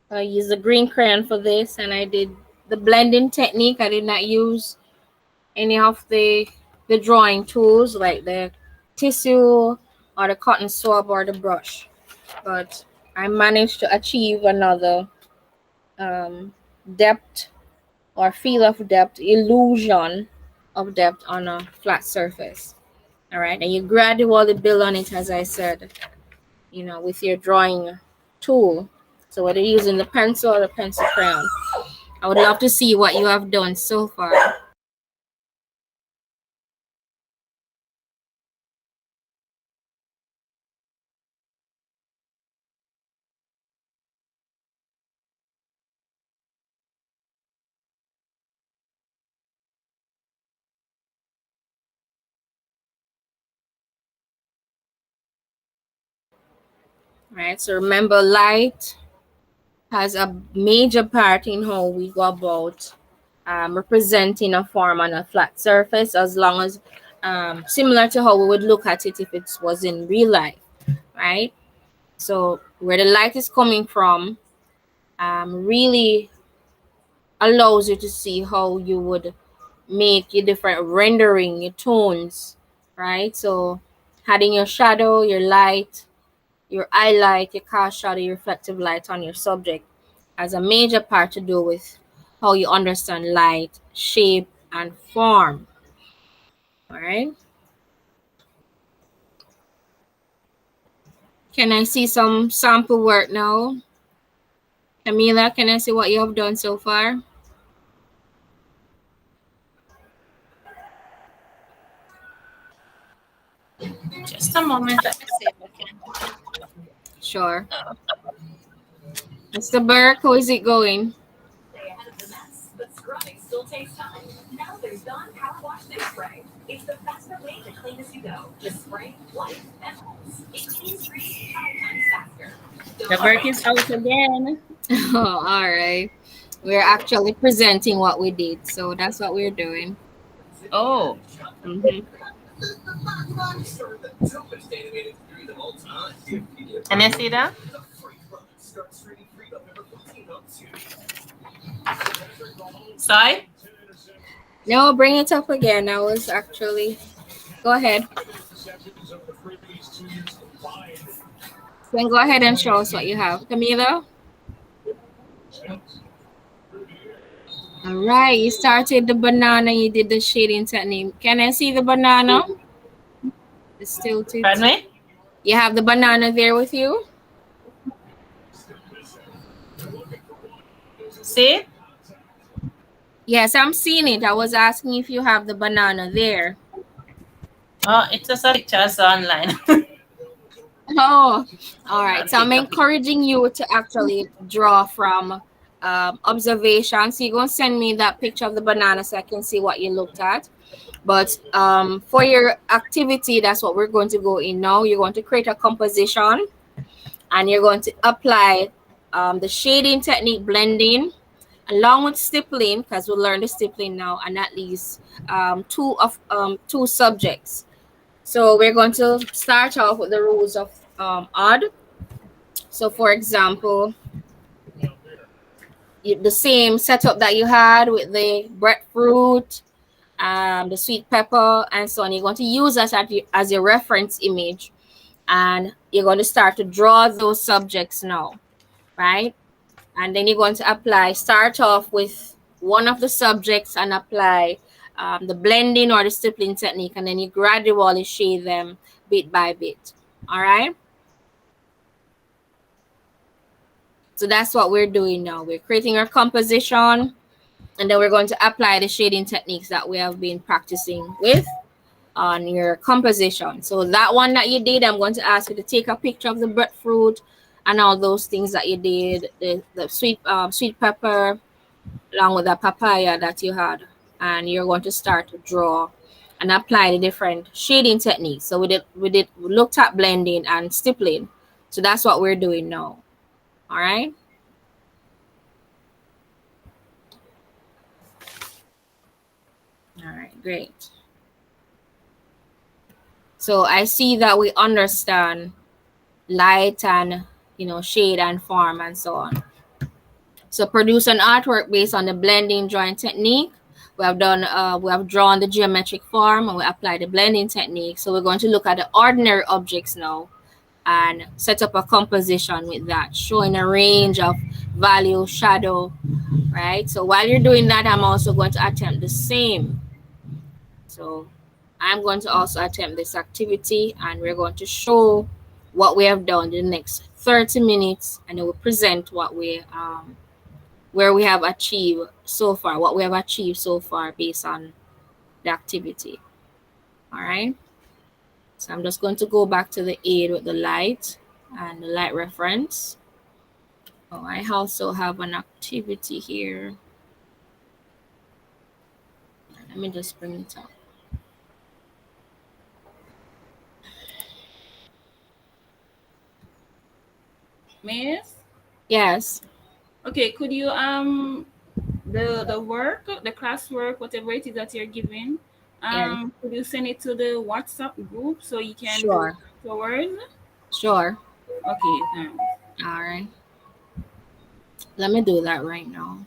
I used the green crayon for this, and I did the blending technique. I did not use any of the drawing tools like the tissue or the cotton swab or the brush, but I managed to achieve another depth or feel of depth, illusion of depth on a flat surface. All right, and you gradually build on it, as I said, with your drawing tool. So whether you're using the pencil or the pencil crayon, I would love to see what you have done so far. Right, so remember, light has a major part in how we go about representing a form on a flat surface, as long as similar to how we would look at it if it was in real life, right? So where the light is coming from really allows you to see how you would make your different rendering, your tones, right? So adding your shadow, your light, your highlight, your cast shadow, your reflective light on your subject has a major part to do with how you understand light, shape, and form. All right. Can I see some sample work now? Camila, can I see what you have done so far? Just a moment. Let me see if I can. Sure. Mr. Burke, how is it going? The work is out again. Oh, all right. We're actually presenting what we did, so that's what we're doing. Oh, Mm-hmm. can you see that? Sorry? No, bring it up again. I was actually. Go ahead. Then go ahead and show us what you have. Camila? All right. You started the banana. You did the shading technique. Can I see the banana? It's tilted. Pardon me? You have the banana there with you? See? Yes, I'm seeing it. I was asking if you have the banana there. Oh, it's just a picture I saw online. Oh, all right. I'll So I'm take a picture. encouraging you to actually draw from observation. So you're going to send me that picture of the banana so I can see what you looked at. But for your activity, that's what we're going to go in now. You're going to create a composition and you're going to apply the shading technique, blending, along with stippling, because we'll learn the stippling now, and at least two subjects. So we're going to start off with the rules of odd. So for example, the same setup that you had with the breadfruit, the sweet pepper, and so on. You're going to use that as your reference image, and you're going to start to draw those subjects now, right? And then you're going to start off with one of the subjects and apply the blending or the stippling technique, and then you gradually shade them bit by bit. All right. So that's what we're doing now. We're creating our composition, and then we're going to apply the shading techniques that we have been practicing with on your composition. So that one that you did, I'm going to ask you to take a picture of the breadfruit and all those things that you did, the sweet pepper, along with the papaya that you had, and you're going to start to draw and apply the different shading techniques. So we looked at blending and stippling. So that's what we're doing now. All right. All right, great. So I see that we understand light and shade and form and so on. So produce an artwork based on the blending drawing technique. We have drawn the geometric form and we apply the blending technique. So we're going to look at the ordinary objects now and set up a composition with that, showing a range of value, shadow, right? So while you're doing that, I'm also going to attempt the same. So I'm going to also attempt this activity and we're going to show what we have done in the next 30 minutes and it will present what we where we have achieved so far, what we have achieved so far based on the activity. All right. So I'm just going to go back to the aid with the light and the light reference. Oh, I also have an activity here. Let me just bring it up. Miss? Yes. Okay, could you the work, the classwork, whatever it is that you're giving, Yeah. could you send it to the WhatsApp group so you can do Sure. it afterwards? Sure. Okay, thanks. All right. Let me do that right now.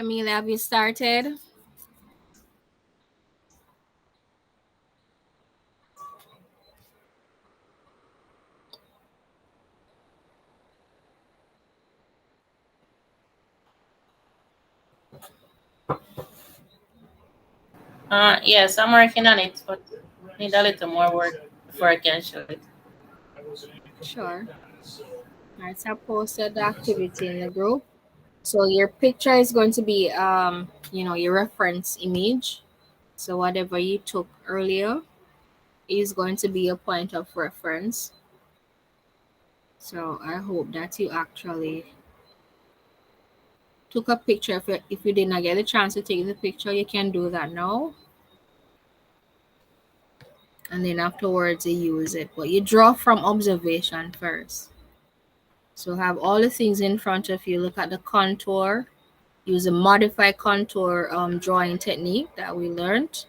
Camila, have you started? Yes, I'm working on it, but need a little more work before I can show it. Sure. All right, so I posted the activity in the group. So your picture is going to be, your reference image. So whatever you took earlier is going to be a point of reference. So I hope that you actually took a picture. If you did not get a chance to take the picture, you can do that now. And then afterwards you use it. But you draw from observation first. So have all the things in front of you. Look at the contour. Use a modified contour drawing technique that we learned.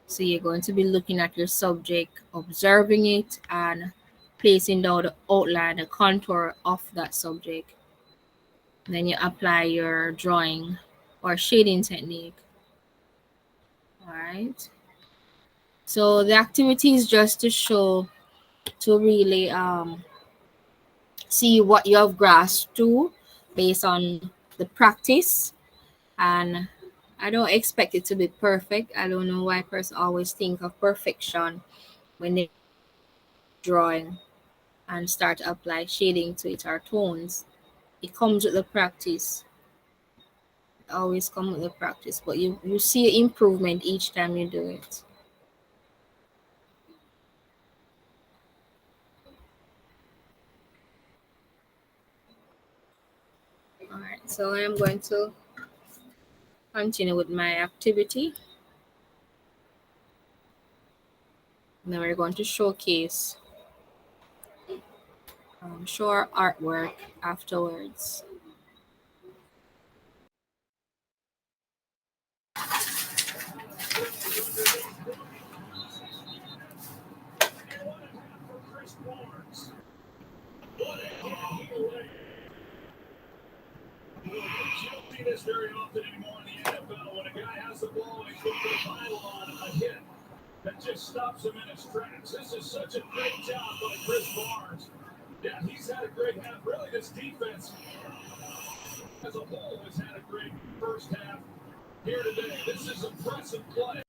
So you're going to be looking at your subject, observing it, and placing down the outline, the contour of that subject. Then you apply your drawing or shading technique. All right. So the activity is just to show, to really see what you have grasped to based on the practice. And I don't expect it to be perfect. I don't know why person always think of perfection when they drawing and start to apply shading to it or tones. It comes with the practice. It always comes with the practice. But you see improvement each time you do it. All right, so I am going to continue with my activity. Now we're going to showcase, show our artwork afterwards. You don't see this very often anymore in the NFL when a guy has the ball and he puts a pile on a hit that just stops him in his tracks. This is such a great job by Chris Barnes. Yeah, he's had a great half. Really, this defense as a whole has had a great first half here today. This is impressive play.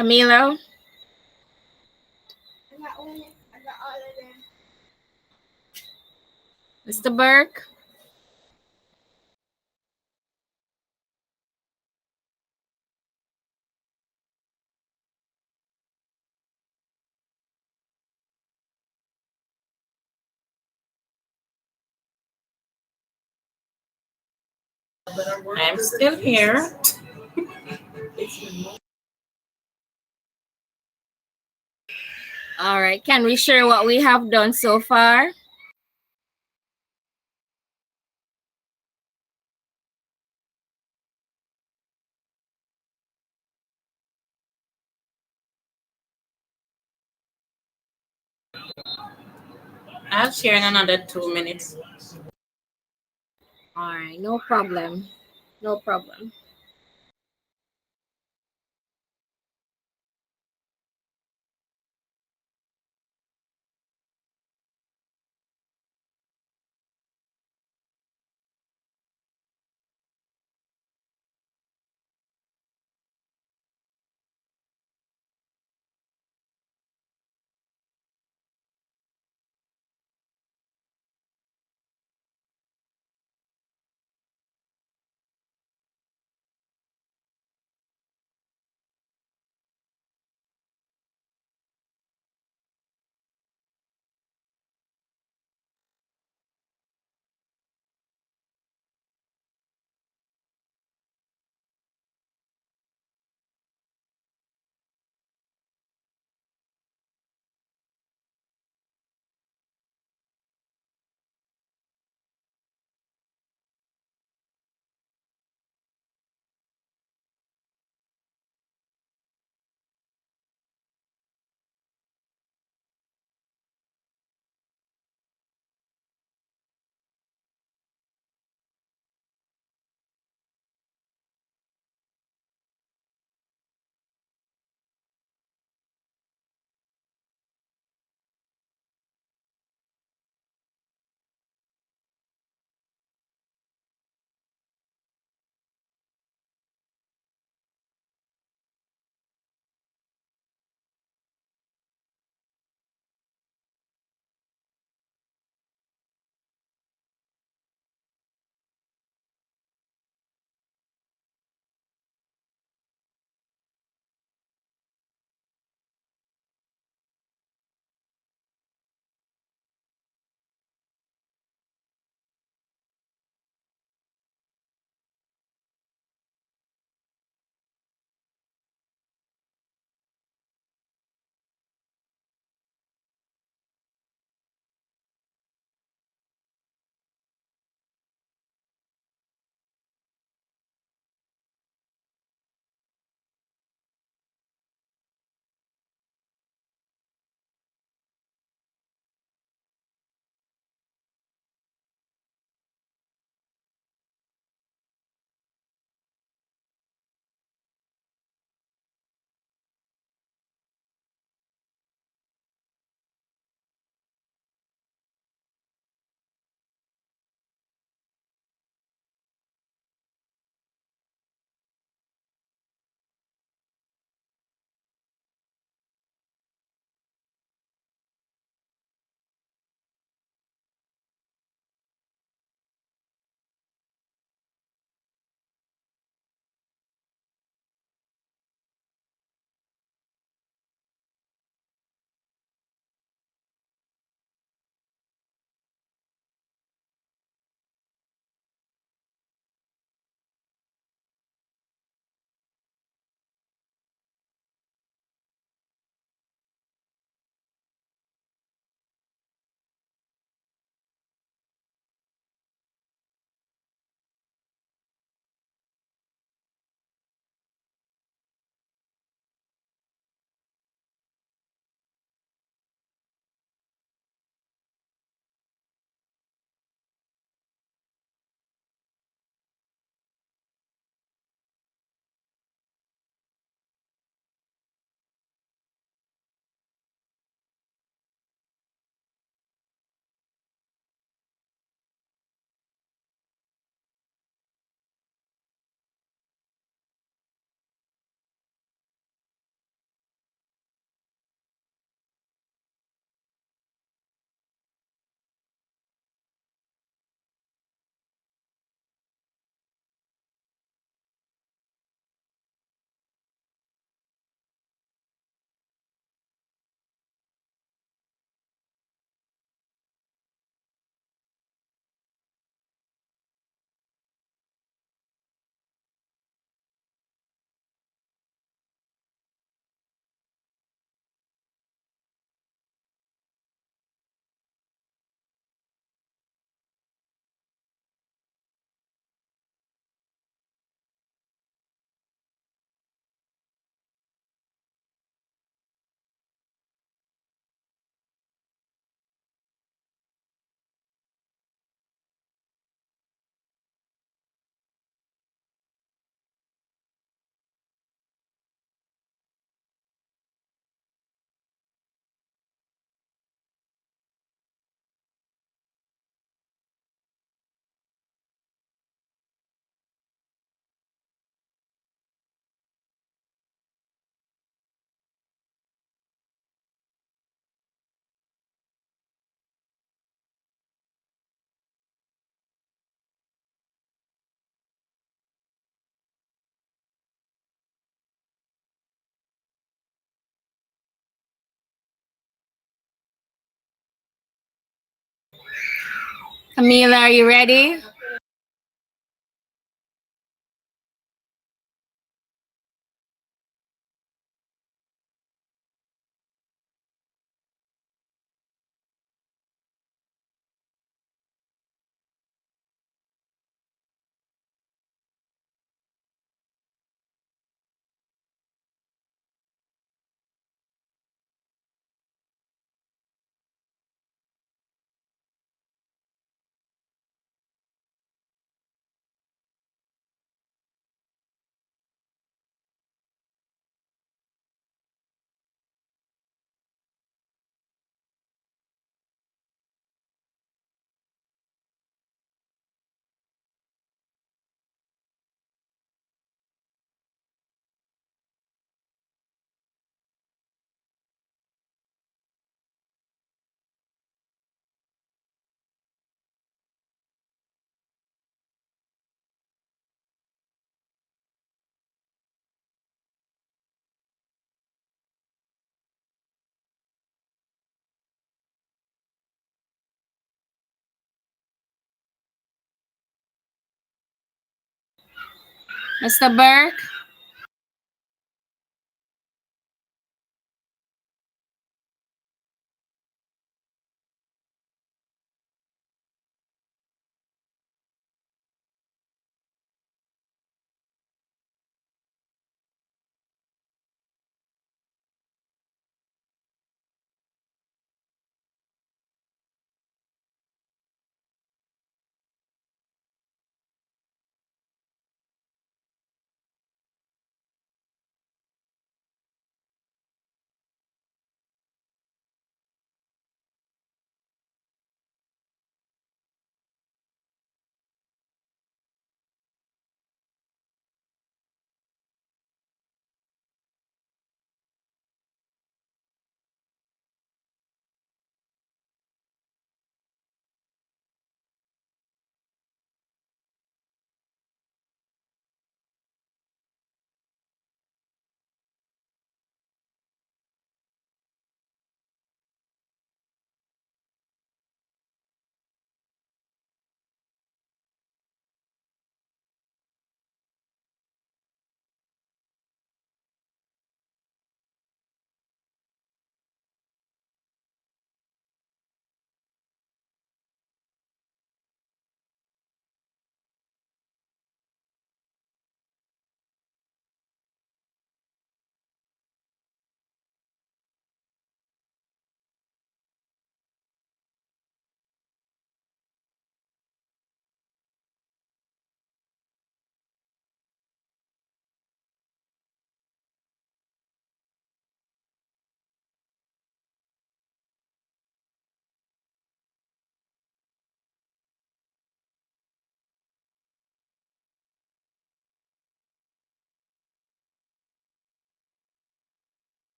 Camilo? Mr. Burke? I'm still here. All right. Can we share what we have done so far? I'll share in another 2 minutes. All right. No problem. No problem. Camila, are you ready? Mr. Burke?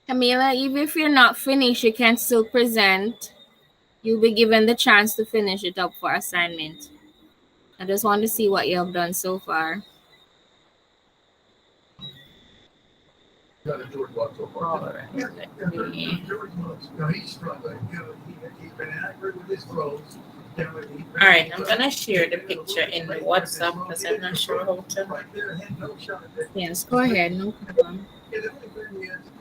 Camila, even if you're not finished, you can still present. You'll be given the chance to finish it up for assignment. I just want to see what you have done so far. All right, I'm gonna share the picture in the WhatsApp because I'm not sure how to. Yes, go ahead, no problem.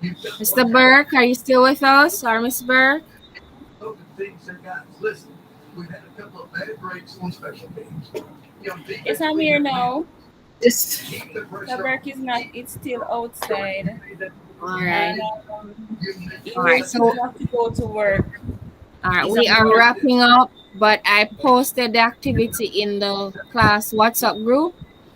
Mr. Burke, are you still with us? Or Miss Burke? Yes, I'm here now. Just The work is not, it's still outside. all right. And he All will right. still So have to go to work. all right, He's we at are work. wrapping up, but I posted the activity in the class WhatsApp group.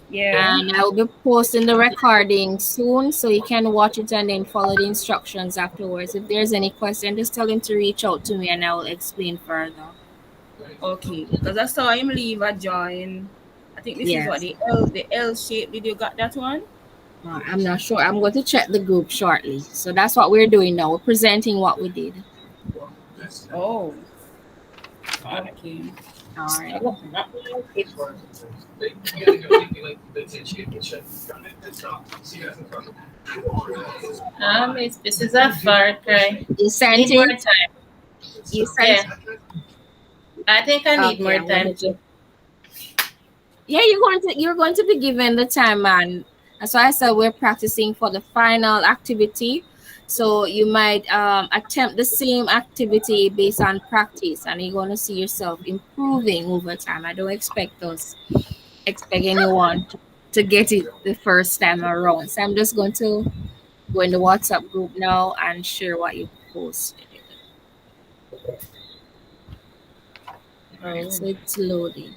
Yeah. And I'll be posting the recording soon so you can watch it and then follow the instructions afterwards. If there's any question, just tell him to reach out to me and I will explain further. Okay. Because I saw him leave a join. I think this is what Yes. the L shape. Did you got that one? I'm not sure. I'm going to check the group shortly. So that's what we're doing now. We're presenting what we did. Oh. Okay. All right. This is a far cry. You sent Need more it? time. You sent Yeah. I think I need Okay, more I'm going time to. too. Yeah, you're going to be given the time, man. That's why I said we're practicing for the final activity. So you might attempt the same activity based on practice, and you're going to see yourself improving over time. I don't expect anyone to get it the first time around. So I'm just going to go in the WhatsApp group now and share what you posted. All right, so it's loading.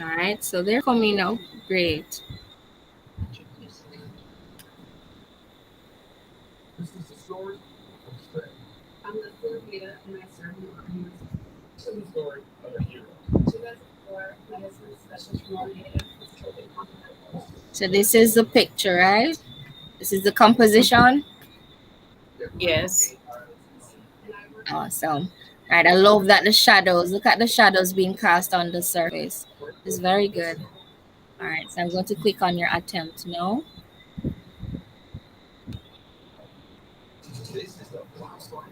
All right, so they're coming up. Great. So this is the picture, right? This is the composition. Yes. Awesome. All right, I love that the shadows. Look at the shadows being cast on the surface. It's very good. All right, so I'm going to click on your attempt now.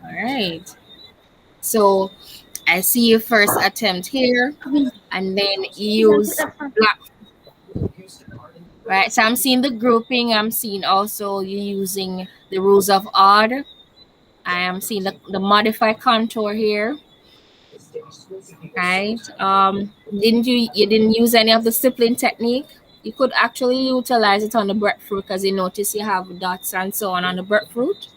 All right. So I see your first attempt here, and then you use black. Right, so I'm seeing the grouping. I'm seeing also you using the rules of odd. I am seeing the modify contour here. Right. You didn't use any of the stippling technique? You could actually utilize it on the breadfruit because you notice you have dots and so on the breadfruit.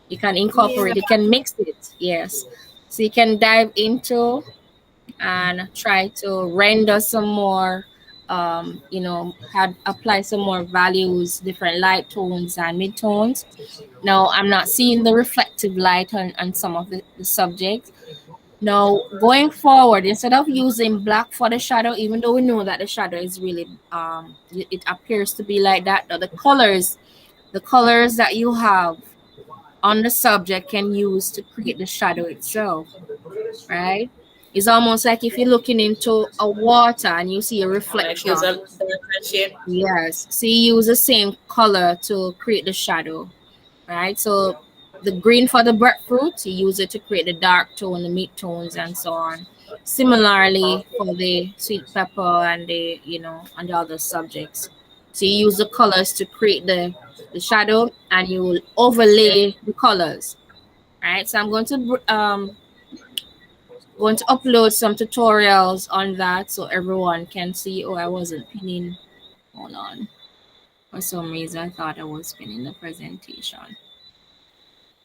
You can incorporate, you can mix it. Yes. So you can dive into and try to render some more had apply some more values, different light tones and mid tones. Now I'm not seeing the reflective light on some of the subjects. Now going forward, instead of using black for the shadow, even though we know that the shadow is really it appears to be like that, the colors that you have on the subject can use to create the shadow itself, right? It's almost like if you're looking into a water and you see a Like use a reflection. darker shape. Yes. So you use the same color to create the shadow, right? So the green for the breadfruit, you use it to create the dark tone, the mid tones, and so on. Similarly for the sweet pepper and and the other subjects. So you use the colors to create the shadow, and you will overlay the colors, right? So I'm going to upload some tutorials on that so everyone can see. Oh, I wasn't pinning. Hold on. For some reason, I thought I was pinning the presentation.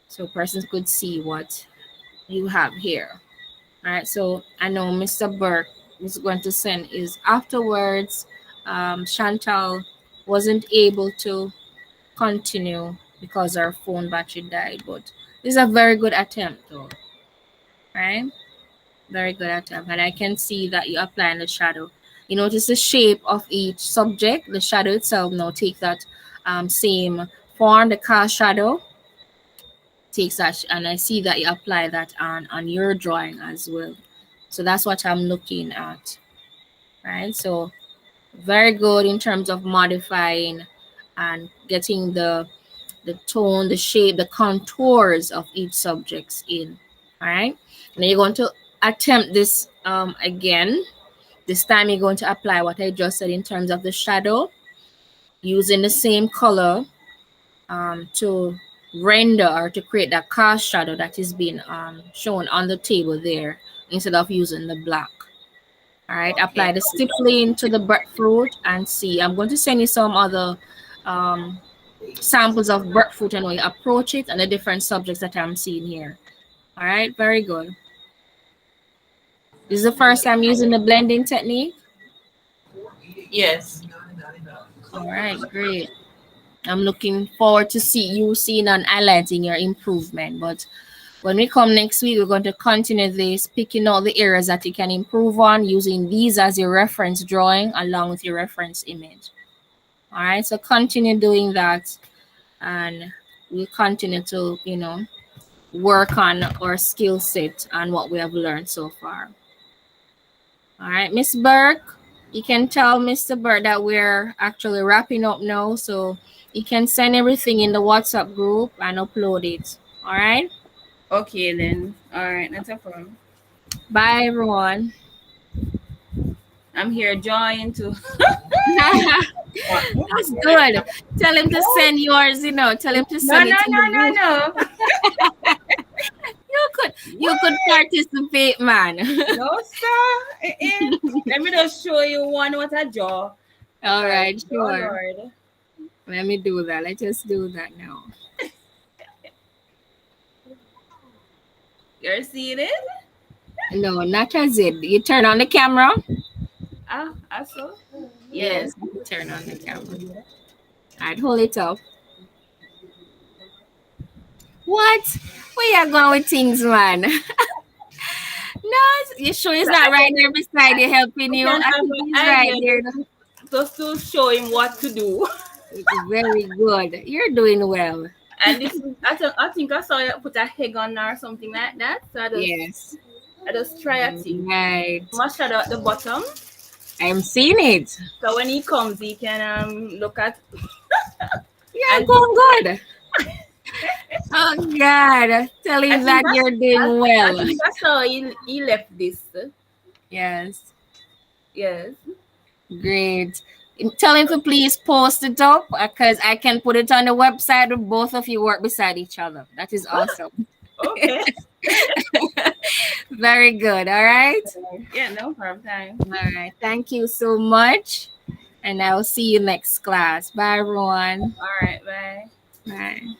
So persons could see what you have here. All right. So I know Mr. Burke was going to send is afterwards. Chantal wasn't able to continue because her phone battery died, but this is a very good attempt though. Right? Very good attempt. And I can see that you apply the shadow. You notice the shape of each subject, the shadow itself now take that same form, the cast shadow takes that, and I see that you apply that on your drawing as well. So that's what I'm looking at, right? So very good in terms of modifying and getting the the tone, the shape, the contours of each subject's in. All right. Now you're going to attempt this again. This time you're going to apply what I just said in terms of the shadow, using the same color to render or to create that cast shadow that is being shown on the table there instead of using the black. All right, apply the stippling to the breadfruit and see. I'm going to send you some other samples of breadfruit and how you approach it and the different subjects that I'm seeing here. All right, very good. This is the first time using the blending technique? Yes. All right, great. I'm looking forward to seeing and highlighting your improvement. But when we come next week, we're going to continue this, picking out the areas that you can improve on, using these as your reference drawing along with your reference image. All right, so continue doing that, and we'll continue to, work on our skill set and what we have learned so far. All right, Miss Burke, you can tell Mr. Burke that we're actually wrapping up now, so you can send everything in the WhatsApp group and upload it. All right? Okay then. All right, that's a problem. Bye, everyone. I'm here joining too. That's good. Tell him to send yours, Tell him to send it to the group. No. You could participate, man. No, sir. Let me just show you one what I draw. All right, Oh, sure. Lord. Let me do that. Let's just do that now. You're seeing it? No, not as it. You turn on the camera. I saw. Yes, turn on the camera. All right, hold it up. What? Where you going with things, man? No, you sure it's not right there beside you helping you? I think he's right there. Just to show him what to do. Very good. You're doing well. And this, I think I saw you put a egg on or something like that. So I just try a thing. Right. My shadow at the bottom. I'm seeing it. So when he comes, he can look at. Yeah, going good. Oh God! Tell him that you're doing well. I think I saw he left this. Yes. Yes. Great. Tell him to please post it up because I can put it on the website where both of you work beside each other. That is awesome. Okay. Very good. All right. Yeah, no problem. All right. Thank you so much. And I will see you next class. Bye, everyone. All right. Bye. Bye.